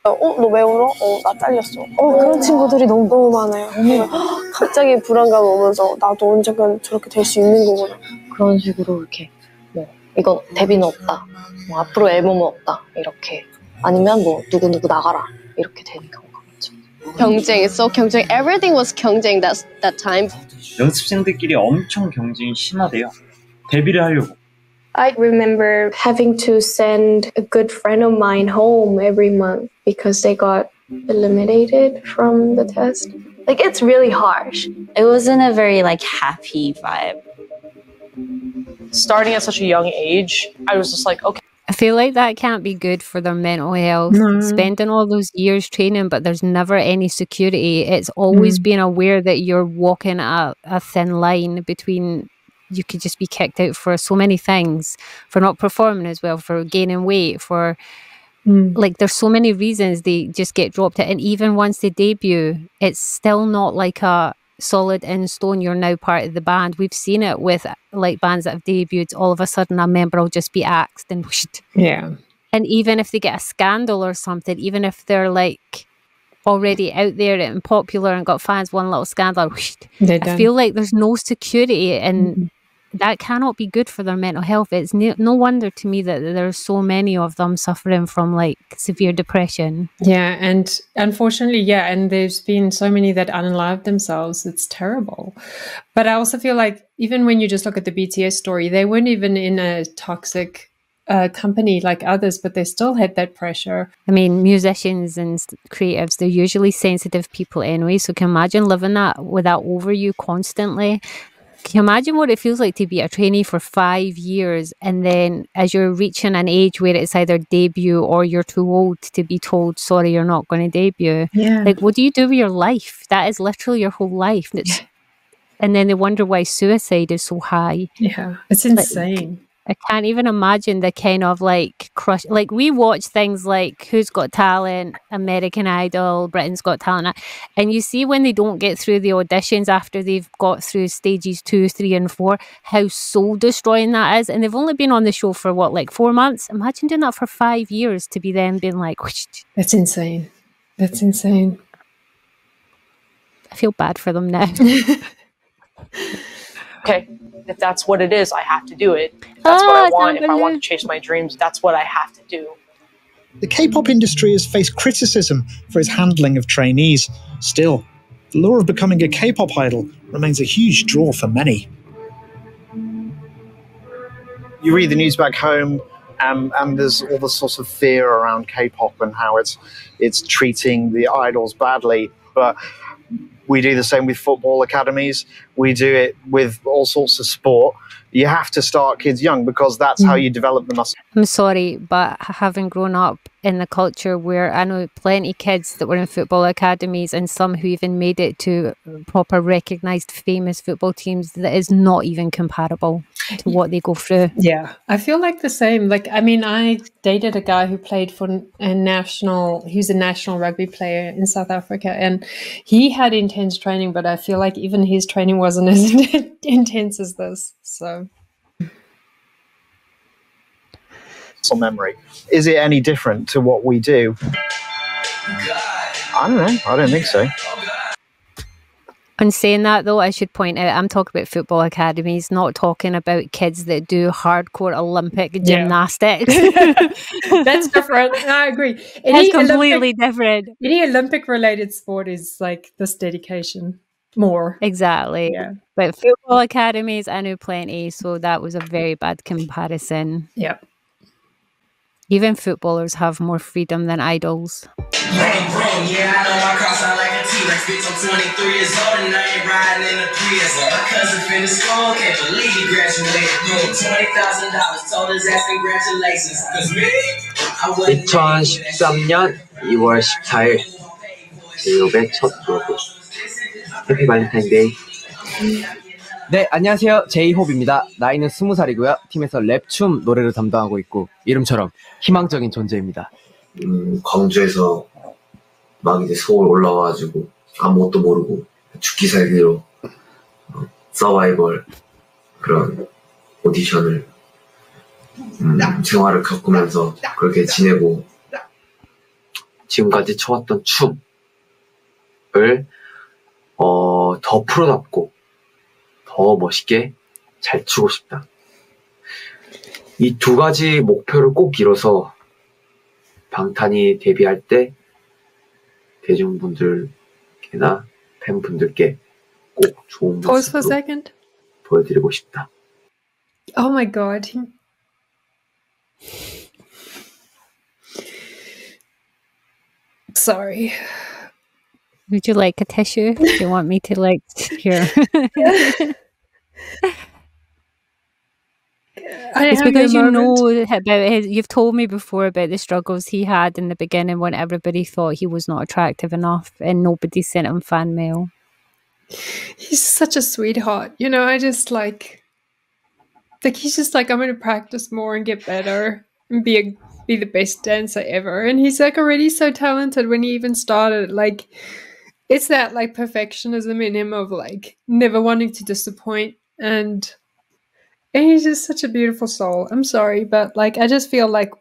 너 왜 울어? 나 잘렸어. 그런 친구들이 너무 많아요. 갑자기 불안감 오면서 나도 언젠간 저렇게 될 수 있는 거구나. 그런 식으로 이렇게 뭐 이건 데뷔는 없다. 뭐 앞으로 앨범은 없다. 이렇게 아니면 뭐 누구 나가라. 이렇게 되는 경우가 많죠. 경쟁, so 경쟁. Everything was 경쟁 that time. 연습생들끼리 엄청 경쟁이 심하대요. 데뷔를 하려고. I remember having to send a good friend of mine home every month because they got eliminated from the test. Like, it's really harsh. It wasn't a very, like, happy vibe. Starting at such a young age, I was just like, okay. I feel like that can't be good for their mental health. Spending all those years training, but there's never any security. It's always being aware that you're walking a thin line between... You could just be kicked out for so many things, for not performing as well, for gaining weight, for like there's so many reasons they just get dropped out. And even once they debut, it's still not like a solid in stone, you're now part of the band. We've seen it with like bands that have debuted, all of a sudden a member will just be axed and whooshed. Yeah. And even if they get a scandal or something, even if they're like already out there and popular and got fans, one little scandal, whooshed. I feel like there's no security, and that cannot be good for their mental health. It's no wonder to me that there are so many of them suffering from like severe depression. Yeah, and unfortunately, and there's been so many that unalived themselves. It's terrible. But I also feel like even when you just look at the BTS story, they weren't even in a toxic company like others, but they still had that pressure. I mean, musicians and creatives, they're usually sensitive people anyway, so can you imagine living that with that over you constantly? Can you imagine what it feels like to be a trainee for 5 years, and then as you're reaching an age where it's either debut or you're too old to be told, sorry, you're not going to debut. Yeah. Like, what do you do with your life? That is literally your whole life. And then they wonder why suicide is so high. Yeah, it's insane. I can't even imagine the kind of like crush. Like, we watch things like Who's Got Talent, American Idol, Britain's Got Talent, and you see when they don't get through the auditions after they've got through stages 2, 3 and 4, how soul destroying that is. And they've only been on the show for what, like 4 months? Imagine doing that for 5 years to be then being like, whoosh. That's insane. That's insane. I feel bad for them now. Okay, if that's what it is, I have to do it. If that's what I want. If I want to chase my dreams, that's what I have to do. The K-pop industry has faced criticism for its handling of trainees. Still, the lure of becoming a K-pop idol remains a huge draw for many. You read the news back home, and there's all the sorts of fear around K-pop and how it's treating the idols badly. But we do the same with football academies. We do it with all sorts of sport. You have to start kids young because that's how you develop the muscle. I'm sorry, but having grown up in the culture where I know plenty of kids that were in football academies and some who even made it to proper recognised famous football teams, that is not even comparable to what they go through. Yeah, I feel like the same. Like, I mean, I dated a guy who played for he's a national rugby player in South Africa, and he had intense training, but I feel like even his training wasn't as intense as this. So muscle memory. Is it any different to what we do? I don't know. I don't think so. On saying that, though, I should point out I'm talking about football academies, not talking about kids that do hardcore Olympic gymnastics. That's different. I agree. That's completely different. Any Olympic-related sport is like this dedication more. Exactly. Yeah. But football academies, I know plenty, so that was a very bad comparison. Yeah. Even footballers have more freedom than idols. Yeah, I know my car sound like a T-Rex. Bitch, I'm 23 years old and I ain't riding in a Prius. My cousin finished school, can't believe he graduated. $20,000, told his ass congratulations. Cause me, I wouldn't. 2013년 2월 14일 제이홉의 첫 로그. 해피 발렌타인데이. 네, 안녕하세요. 제이홉입니다. 나이는 20살이고요. 팀에서 랩, 춤, 노래를 담당하고 있고 이름처럼 희망적인 존재입니다. 광주에서 막 이제 서울 올라와가지고 아무것도 모르고 죽기 살기로 서바이벌 그런 오디션을 생활을 겪으면서 그렇게 지내고 지금까지 쳐왔던 춤을 더 프로답고 더 멋있게 잘 추고 싶다. 이 두 가지 목표를 꼭 이뤄서 방탄이 데뷔할 때 대중분들께나 팬분들께 꼭 좋은 모습으로 보여드리고 싶다. Oh my god. Sorry. Would you like a tissue? Do you want me to like here? It's because you know about his. You've told me before about the struggles he had in the beginning when everybody thought he was not attractive enough and nobody sent him fan mail. He's such a sweetheart, you know. I just like he's just like, I'm going to practice more and get better and be the best dancer ever. And he's like already so talented when he even started. Like, it's that like perfectionism in him of like never wanting to disappoint, and he's just such a beautiful soul. I'm sorry, but like I just feel like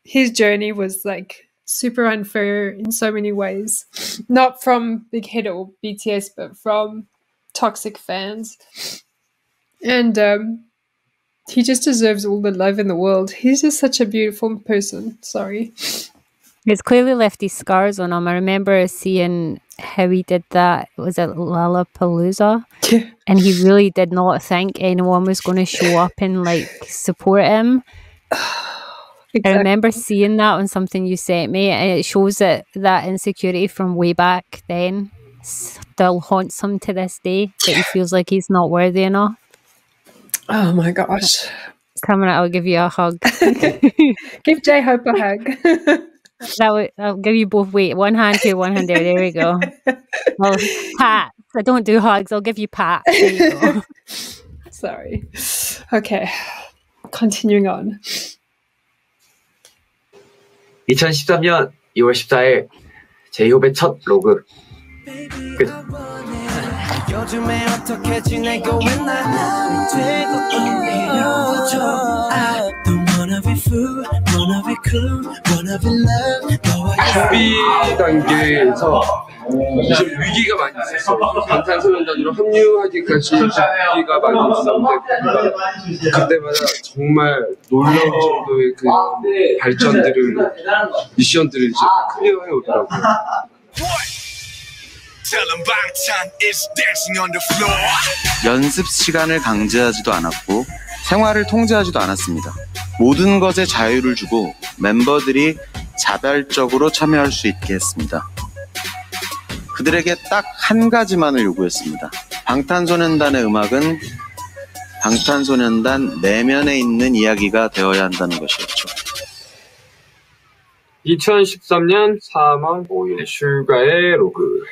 his journey was like super unfair in so many ways. Not from Big Hit or BTS, but from toxic fans. And he just deserves all the love in the world. He's just such a beautiful person. Sorry. He's clearly left these scars on him. I remember seeing how he did that. Was it Lollapalooza? Yeah. And he really did not think anyone was going to show up and like support him. Exactly. I remember seeing that on something you sent me, and it shows that insecurity from way back then still haunts him to this day. That he feels like he's not worthy enough. Oh my gosh. Come on, I'll give you a hug. Give J-Hope a hug. I'll give you both. Wait, one hand here, one hand there. There we go. Well, pat. I don't do hugs. I'll give you pat. There you go. Sorry. Okay. Continuing on. 2013년 2월 14일 제이홉의 첫 로그 끝. 요즘에 어떻게 지내고 있나 준비 단계에서 좀 위기가 많이 있었어요. 방탄소년단으로 합류하기까지 위기가 많이 있었는데 그때마다 정말 놀라운 정도의 그 발전들을 미션들을 이제 클리어해 오더라고요. 연습 시간을 강제하지도 않았고 생활을 통제하지도 않았습니다. 모든 것에 자유를 주고 멤버들이 자발적으로 참여할 수 있게 했습니다. 그들에게 딱 한 가지만을 요구했습니다. 방탄소년단의 음악은 방탄소년단 내면에 있는 이야기가 되어야 한다는 것이었죠. 2013년 3월 5일 슈가의 로그.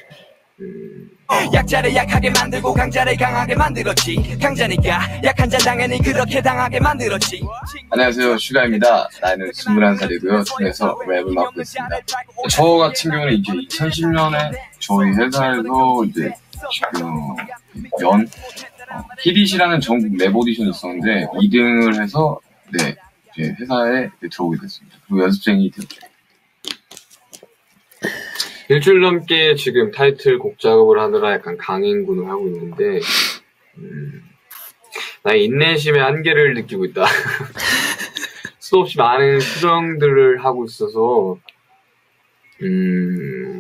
약자를 약하게 만들고 강자를 강하게 만들었지. 강자니까 약한 자 당연히 그렇게 당하게 만들었지. 안녕하세요, 슈가입니다. 나이는 21살이고요. 팀에서 랩을 맡고 있습니다. 저 같은 경우는 이제 2010년에 저희 회사에서 이제 지금 히릿이라는 전국 랩 오디션이 있었는데 2등을 해서 네 이제 회사에 들어오게 됐습니다. 그리고 연습생이 되었죠. 일주일 넘게 지금 타이틀 곡 작업을 하느라 약간 강행군을 하고 있는데 나의 인내심의 한계를 느끼고 있다. 수도 없이 많은 수정들을 하고 있어서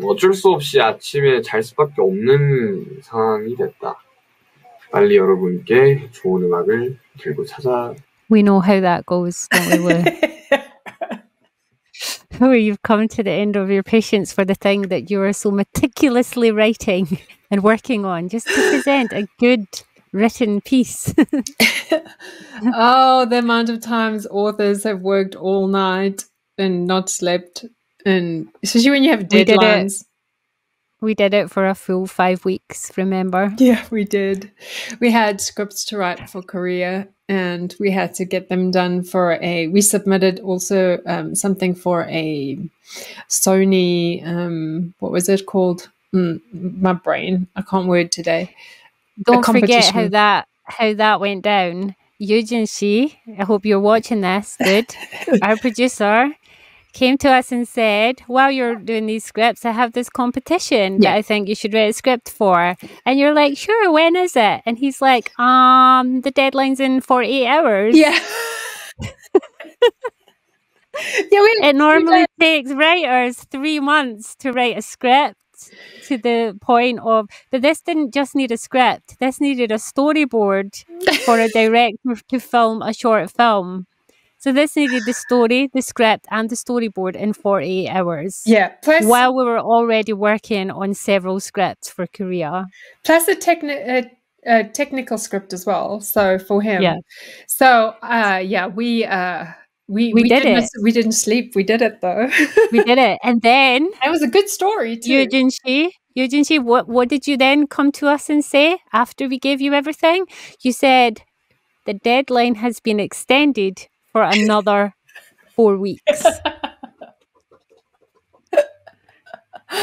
어쩔 수 없이 아침에 잘 수밖에 없는 상황이 됐다. 빨리 여러분께 좋은 음악을 들고 찾아. We know how that goes, don't we, Lou? Where you've come to the end of your patience for the thing that you are so meticulously writing and working on, just to present a good written piece. Oh, the amount of times authors have worked all night and not slept, and especially when you have deadlines. We did it for a full 5 weeks, remember? Yeah, we did. We had scripts to write for Korea, and we had to get them done we submitted also something for a Sony, what was it called? My brain, I can't word today. Don't forget how that went down. Yujin Shi, I hope you're watching this, good. Our producer came to us and said, while you're doing these scripts, I have this competition that I think you should write a script for. And you're like, sure, when is it? And he's like, the deadline's in 48 hours. Yeah. It normally takes writers 3 months to write a script, to the point of, but this didn't just need a script. This needed a storyboard for a director to film a short film. So this needed the story, the script, and the storyboard in 48 hours. Yeah. Plus, while we were already working on several scripts for Korea. Plus a technical script as well. So for him. Yeah. So we did it. We didn't sleep. We did it though. We did it. And then it was a good story too. Yujin Shi, what did you then come to us and say after we gave you everything? You said the deadline has been extended for another 4 weeks.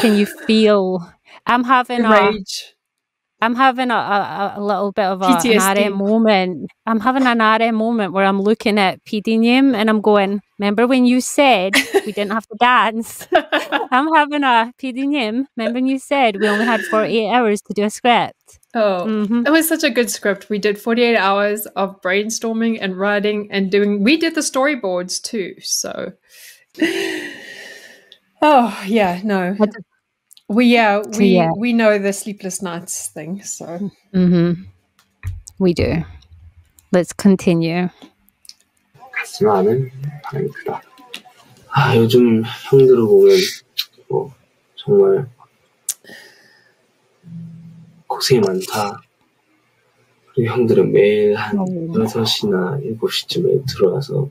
Can you feel? I'm having rage. I'm having a little bit of an PTSD moment. I'm having an RM moment where I'm looking at PDNM and I'm going, remember when you said we didn't have to dance? I'm having a PDNM. Remember when you said we only had 48 hours to do a script? Oh, It was such a good script. We did 48 hours of brainstorming and writing and we did the storyboards too. So, we know the sleepless nights thing. So, we do. Let's continue. 가슴하는 바람이 크다. 요즘 형들을 보면 정말 고생이 많다. 그리고 형들은 매일 한 6시나 7시쯤에 들어와서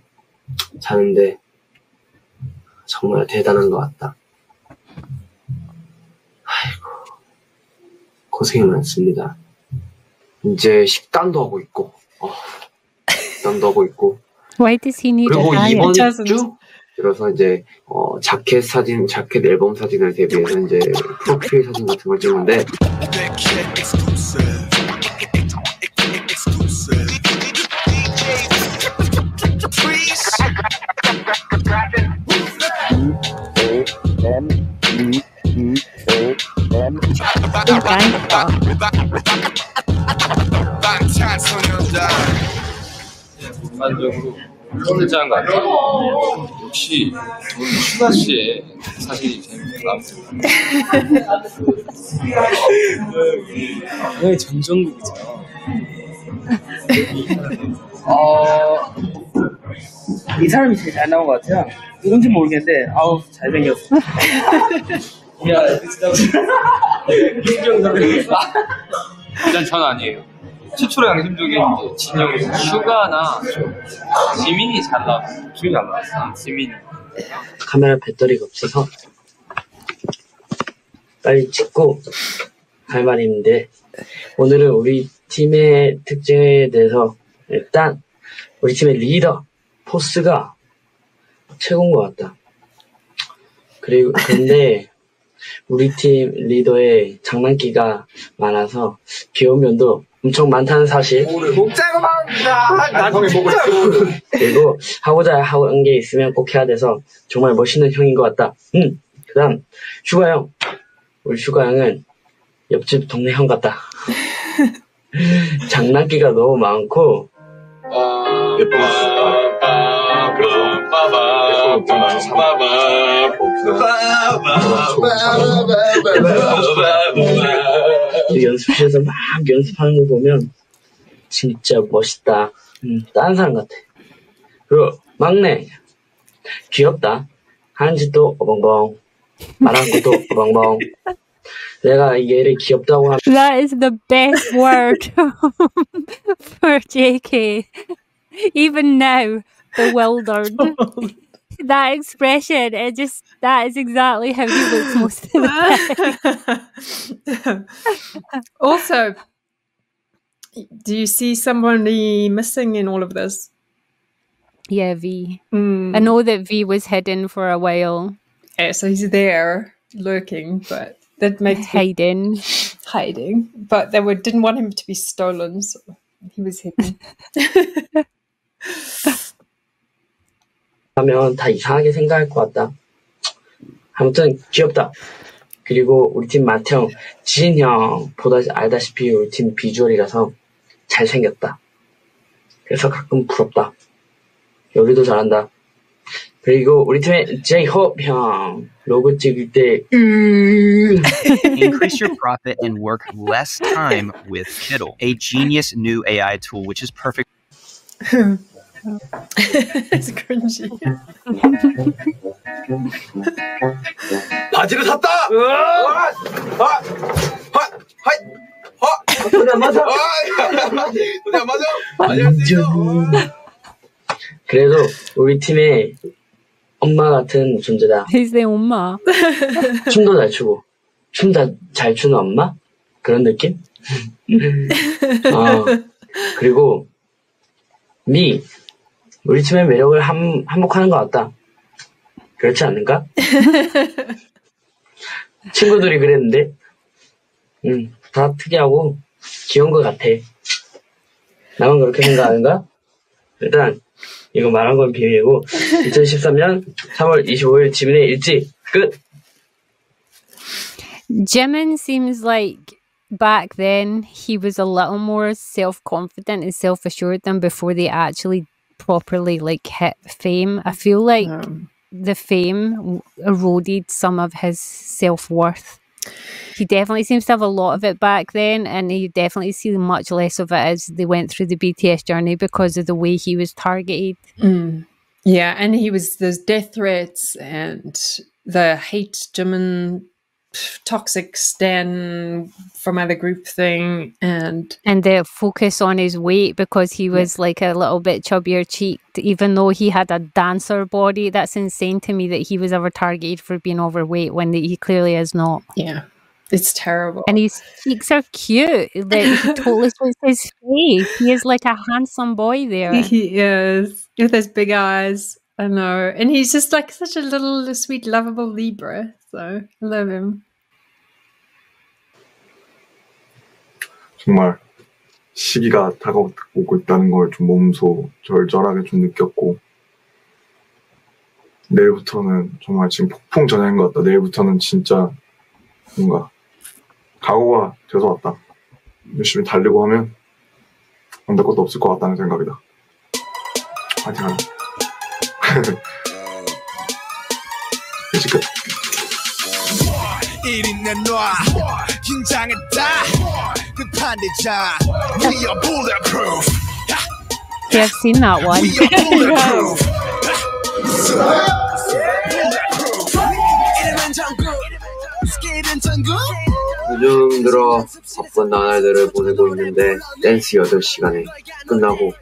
자는데 정말 대단한 것 같다. 아이고, 고생이 많습니다. 이제 식단도 하고 있고, Why does he need 그리고 a 이번 diet? 주 들어서 이제 자켓 앨범 사진을 대비해서 이제 프로필 사진 같은 걸 찍는데 전반적으로 혼자인 것 같아요. 역시 오늘 슈가 씨의 사진이 재밌게 나왔습니다. 거의 전정국이죠. 이 사람이 제일 잘 나온 것 같아요. 누군지 모르겠는데, 잘생겼어. 야, 일단 전 아니에요. 최초로 양심적인 이제 진영이 슈가나 지민이 잘 나왔어요. 지민이 잘 나왔어. 지민이. 카메라 배터리가 없어서 빨리 찍고 할 말이 있는데, 오늘은 우리 팀의 특징에 대해서 일단 우리 팀의 리더 포스가 최고인 것 같다. 근데 우리 팀 리더의 장난기가 많아서 귀여운 면도 엄청 많다는 사실. 목자가 많다. 그리고 하고자 하는 게 있으면 꼭 해야 돼서 정말 멋있는 형인 것 같다. 그다음 슈가 형. 우리 슈가 형은 옆집 동네 형 같다. 장난기가 너무 많고 연습실에서 막 연습하는 거 보면 진짜 멋있다. 다른 사람 같아. 그리고 막내 귀엽다. 하는 짓도 어벙벙, 말하는 것도 어벙벙. 내가 얘를 귀엽다고 하면 That is the best word for JK. Even now, bewildered. That expression, that is exactly how he looks most of the time. Also, do you see somebody missing in all of this? Yeah, V. I know that V was hidden for a while. Yeah, so he's there, lurking, but that makes hiding. But they didn't want him to be stolen, so he was hidden. 하면 다 이상하게 생각할 것 같다. 아무튼 귀엽다. 그리고 우리 팀 마태형, 지인 형보다 알다시피 우리 팀 비주얼이라서 잘생겼다. 그래서 가끔 부럽다. 요리도 잘한다. 그리고 우리 팀의 제이홉 형 로고 찍을 때 Increase your profit and work less time with Kiddle, a genius new AI tool which is perfect. It's cringy. 바지를 샀다. 그래도 우리 팀의 엄마 같은 존재다. He's the 엄마. 춤도 잘 추고 춤 잘 추는 엄마? 그런 느낌? 그리고 우리 팀의 매력을 한몫하는 것 같다. 그렇지 않는가? 친구들이 그랬는데 다 특이하고 귀여운 것 같아. 나만 그렇게 생각하는가? 일단 이거 말한 건 비밀이고 2013년 3월 25일 지민의 일지 끝. Jimin seems like back then he was a little more self-confident and self-assured than before they actually properly hit fame. I feel like the fame eroded some of his self-worth. He definitely seems to have a lot of it back then, and you definitely see much less of it as they went through the BTS journey because of the way he was targeted. Yeah, and there's death threats and the hate Jimin toxic stan from other group thing and the focus on his weight because he was like a little bit chubbier cheeked, even though he had a dancer body. That's insane to me that he was ever targeted for being overweight when he clearly is not. Yeah, it's terrible. And his cheeks are cute. Like, he totally suits his face. He is like a handsome boy there. He is, with his big eyes. I know. And he's just like such a little sweet lovable Libra. So I love him. 정말 시기가 다가오고 있다는 걸 좀 몸소 절절하게 좀 느꼈고 내일부터는 정말 지금 폭풍 전야인 것 같다. 내일부터는 진짜 뭔가 각오가 돼서 왔다. 열심히 달리고 하면 안 될 것도 없을 것 같다는 생각이다. 파이팅 하자. 이제 끝. Yeah, I've seen that one. 요즘 들어 바쁜 나날들을 보내고 있는데 댄스 8시간에 끝나고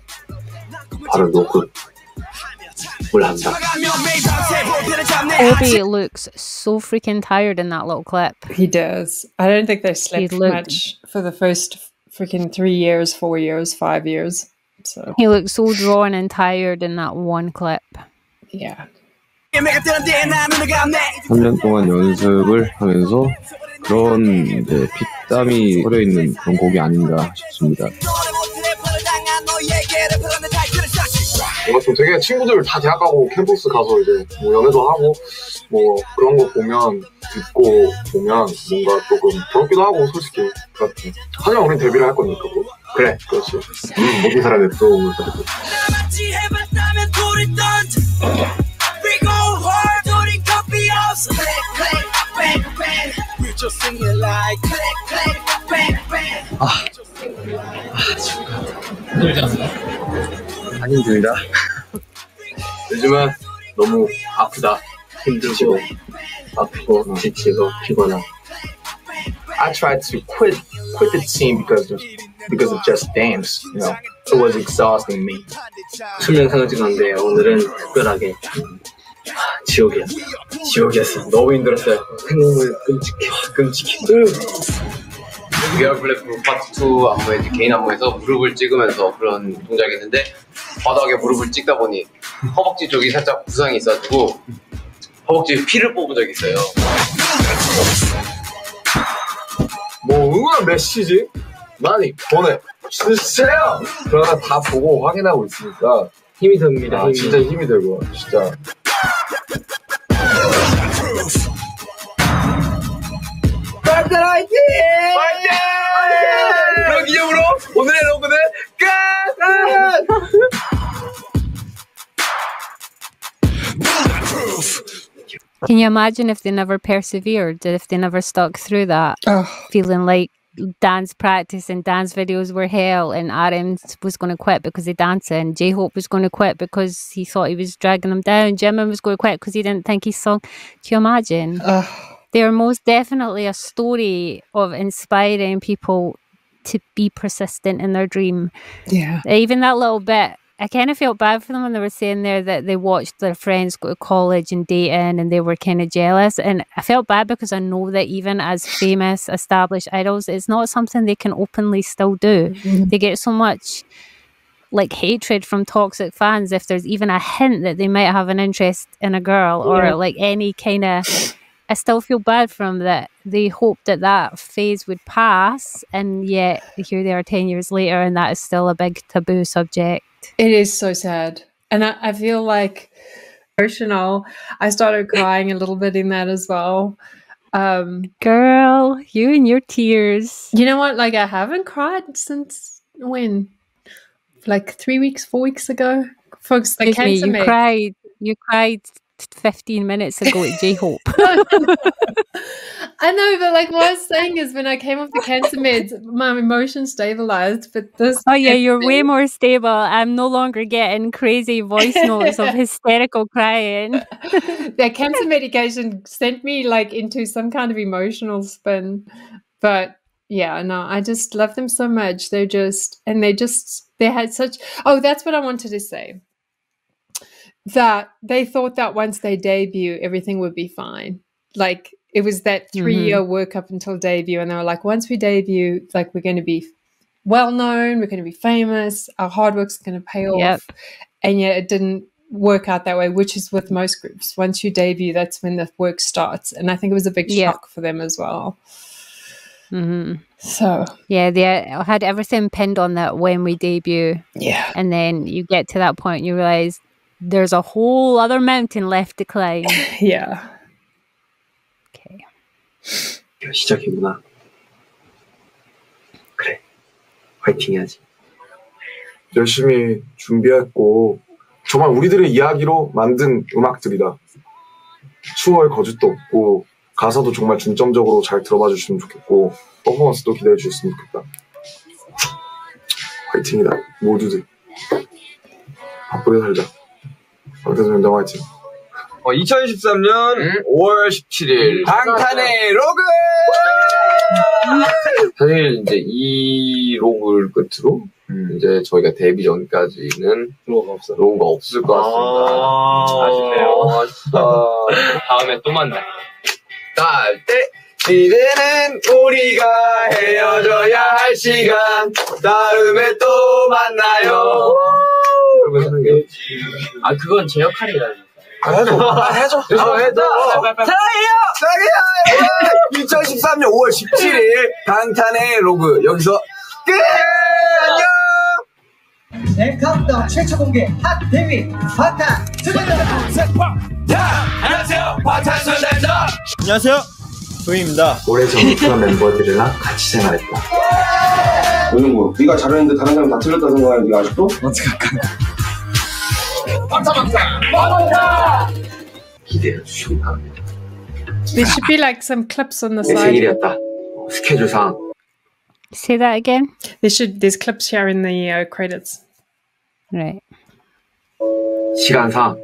바로 녹음을 한다. Obi looks so freaking tired in that little clip. He does. I don't think they slept much for the first freaking 3 years, 4 years, 5 years. So he looks so drawn and tired in that one clip. Yeah. 3년 동안 연습을 하면서 그런 이제 피땀이 흐려 있는 그런 곡이 아닌가 싶습니다. 뭔가 좀 되게 친구들 다 대학 가고 캠퍼스 가서 이제 뭐 연애도 하고 뭐 그런 거 보면 듣고 보면 뭔가 조금 부럽기도 하고 솔직히 그렇지. 하지만 우린 데뷔를 할 거니까 뭐. 그래 그렇지. 모든 사람의 부러움을 가지고. 힘들지 않나요? 안 힘들다. 요즘은 너무 아프다. 힘들고 아프고 지치고 피곤하고. I tried to quit the team because of just dance. You know, it was exhausting me. 수면 상징인데 오늘은 특별하게 지옥이었어. 지옥이었어. 너무 힘들었어요. 생각을 끔찍해. 위아블랙 파트 2 안무에 개인 안무에서 무릎을 찍으면서 그런 동작이 있는데 바닥에 무릎을 찍다 보니 허벅지 쪽이 살짝 부상이 있어가지고 허벅지에 피를 뽑은 적이 있어요. 뭐 응원 메시지 많이 보내주세요. 그러나 다 보고 확인하고 있으니까 힘이 듭니다. 힘이. 진짜 힘이 들고 진짜. 빡들 화이팅! 화이팅! 그런 기념으로 오늘의 로그는 끝! Can you imagine if they never persevered, if they never stuck through that, feeling like dance practice and dance videos were hell, and RM was going to quit because he danced, and J-Hope was going to quit because he thought he was dragging him down, Jimin was going to quit because he didn't think he sung. Can you imagine? They are most definitely a story of inspiring people to be persistent in their dream. Yeah. Even that little bit, I kind of felt bad for them when they were saying there that they watched their friends go to college and dating and they were kind of jealous. And I felt bad because I know that even as famous, established idols, it's not something they can openly still do. Mm-hmm. They get so much like hatred from toxic fans if there's even a hint that they might have an interest in a girl or like any kind of... I still feel bad for them that they hoped that that phase would pass, and yet here they are 10 years later and that is still a big taboo subject. It is so sad. And I feel like emotional. I started crying a little bit in that as well. Girl, you and your tears. You know what? Like I haven't cried since when? Like 4 weeks ago? Folks, like you cried 15 minutes ago at J-Hope. I know, but like what I was saying is when I came off the cancer meds, my emotions stabilized. But this... Oh yeah, you're way more stable. I'm no longer getting crazy voice notes of hysterical crying. That cancer medication sent me like into some kind of emotional spin. But yeah, no, I just love them so much. They had such... Oh, that's what I wanted to say. That they thought that once they debut, everything would be fine. Like it was that 3-year work up until debut, and they were like, once we debut, like we're going to be well known, we're going to be famous, our hard work's going to pay off. And yet it didn't work out that way, which is with most groups. Once you debut, that's when the work starts, and I think it was a big shock for them as well. So yeah, they had everything pinned on that when we debut. Yeah, and then you get to that point, and you realize there's a whole other mountain left to climb. Yeah. Okay. 시작이구나. 그래. 화이팅 해야지. 열심히 준비했고 정말 우리들의 이야기로 만든 음악들이다. 추월 거짓도 없고 가사도 정말 중점적으로 잘 들어봐 주시면 좋겠고 퍼포먼스도 기대해 주셨으면 좋겠다. 화이팅이다. 모두들. 바쁘게 살자. 방탄소년단 화이팅. 2013년 5월 17일 방탄의 로그! 사실 이제 이 로그를 끝으로 이제 저희가 데뷔 전까지는 로그가 없을 것 같습니다. 아쉽네요. 아쉽다. 다음에 또 만나요. 이제는 우리가 헤어져야 할 시간. 다음에 또 만나요. 아 그건 제 역할이라니까. 해줘. 사랑해요. 2013년 5월 17일 방탄의 로그 여기서 끝. 안녕. 네, 카운트다운 최초 공개 핫 데뷔 방탄 안녕하세요. 방탄소년단입니다. 안녕하세요. 조이입니다. 오래전 그런 멤버들이랑 같이 생활했다. 너는 뭐 네가 잘했는데 다른 사람 다 틀렸다 생각하는 네가 아직도? 어떻게 할까? 기대해 주시기 바랍니다. There should be like some clips on the 내 side. 생일이었다. 스케줄상 Say that again. There's clips here in the credits. Right. 시간상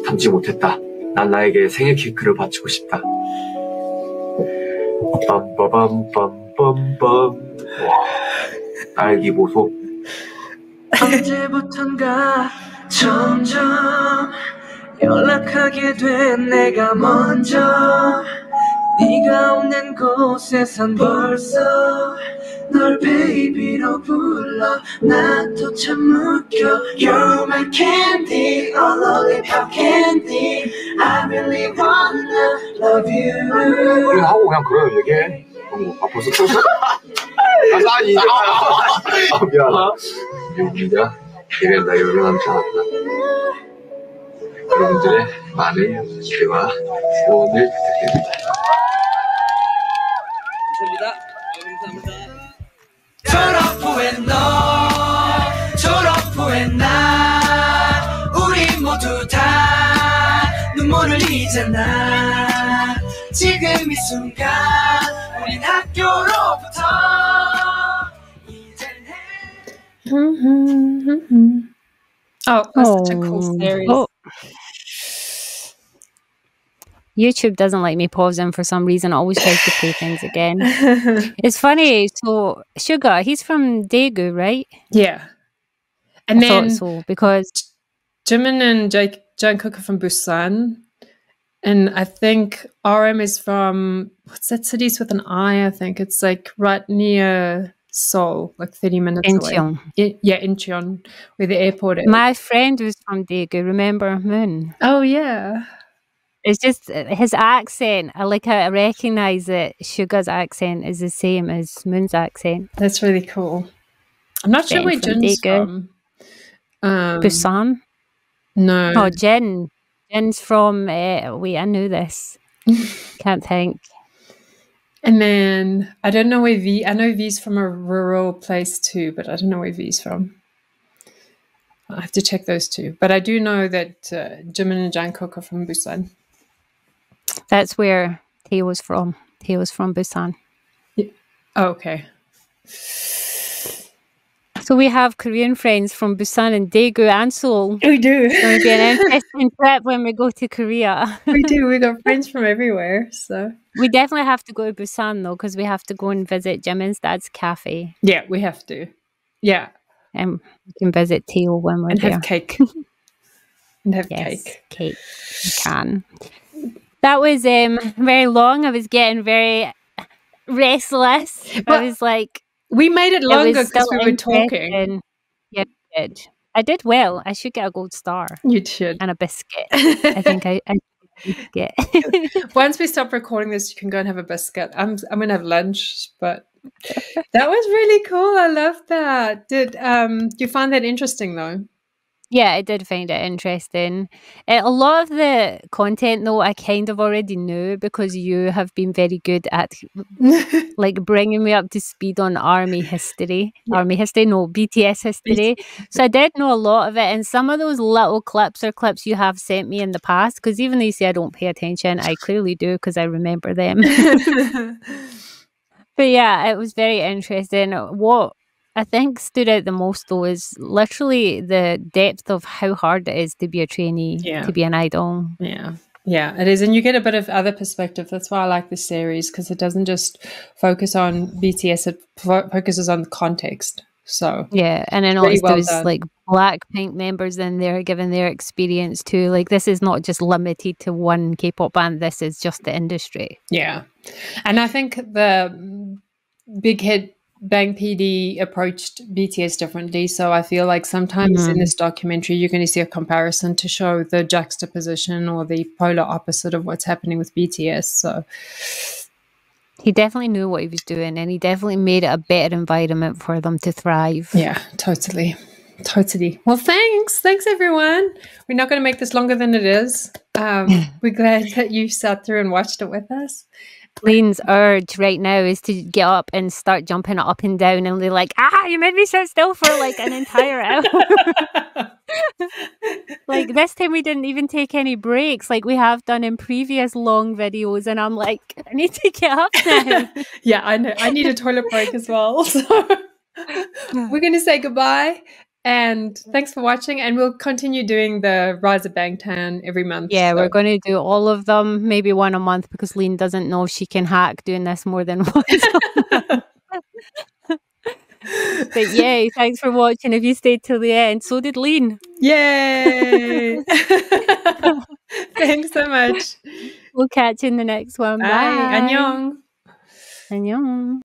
담지 못했다. 난 나에게 생일 케이크를 바치고 싶다. 빰빠밤빰빰빰. 와, 딸기 보소. 언제부턴가 점점 연락하게 된 내가 먼저 네가 없는 곳에선 벌써 널 베이비로 불러 나도 참 웃겨 You're my candy, a lollipop candy I really wanna love you 우리 하고 그냥 그래요 얘기해. 벌써 또 아니 미안하다. 미국이자 이래다 요런한 줄 알았다. 여러분들의 많은 기대와 응원을 부탁드립니다. 졸업 후에 너 졸업 후에 나 우리 모두 다 눈물을 흘리잖아 지금 이 순간 우린 학교로부터 Oh, that's such a cool series. Oh. YouTube doesn't like me pausing for some reason. It always tries to play things again. It's funny. So, Suga, he's from Daegu, right? Yeah. And I then thought so, because Jimin and Jungkook are from Busan. And I think RM is from, what's that city with an I? I think it's like right near Seoul, like 30 minutes Incheon. away. Yeah, Incheon, where the airport is. My friend was from Daegu, remember Moon? Oh, yeah. It's just his accent. I recognize that Suga's accent is the same as Moon's accent. That's really cool. I'm not sure where Jin's from. Busan? No. Oh, Jin. Jin's from, wait, I knew this. Can't think. And then, I don't know where I know V's from a rural place too, but I don't know where V's from. I have to check those two. But I do know that Jimin and Jungkook are from Busan. That's where Tae was from. Tae was from Busan. Yeah. Oh, okay. So we have Korean friends from Busan and Daegu and Seoul. We do. It's going to be an interesting trip when we go to Korea. We do. We got friends from everywhere. So we definitely have to go to Busan though, because we have to go and visit Jimin's dad's cafe. Yeah, we have to. Yeah. And we can visit Teo when we're and there. have cake. And have Yes, cake. We can. That was very long. I was getting very restless. But I was like, we made it longer because still we were talking. interesting. Yeah, I did. I did well. I should get a gold star. You should. And a biscuit. I think I get. Once we stop recording this, you can go and have a biscuit. I'm gonna have lunch, but that was really cool. I love that. Did you find that interesting though? Yeah, I did find it interesting. A lot of the content, though, I kind of already knew because you have been very good at like bringing me up to speed on ARMY history. Yeah. ARMY history, no, BTS history. So I did know a lot of it. And some of those little clips are clips you have sent me in the past, because even though you say I don't pay attention, I clearly do because I remember them. But yeah, it was very interesting. What I think stood out the most though is literally the depth of how hard it is to be a trainee, to be an idol. Yeah. Yeah, it is. And you get a bit of other perspective. That's why I like this series, because it doesn't just focus on BTS, it focuses on the context. So yeah, and then really also there's like Blackpink members in there giving their experience too. Like this is not just limited to one K-pop band, this is just the industry. Yeah. And I think the big head Bang PD approached BTS differently. So I feel like sometimes in this documentary, you're going to see a comparison to show the juxtaposition or the polar opposite of what's happening with BTS. So he definitely knew what he was doing, and he definitely made it a better environment for them to thrive. Yeah, totally. Well, thanks everyone. We're not going to make this longer than it is. We're glad that you sat through and watched it with us. Lean's urge right now is to get up and start jumping up and down and be like, you made me sit still for like an entire hour. Like this time we didn't even take any breaks like we have done in previous long videos, and I'm like, I need to get up now. Yeah, I know. I need a toilet break as well. So we're going to say goodbye. And thanks for watching, and we'll continue doing the Rise of Bangtan every month. Yeah, we're going to do all of them, maybe one a month, because Lean doesn't know if she can hack doing this more than once. But yay, thanks for watching. If you stayed till the end, so did Lean. Yay! Thanks so much. We'll catch you in the next one. Bye. Annyeong. Annyeong.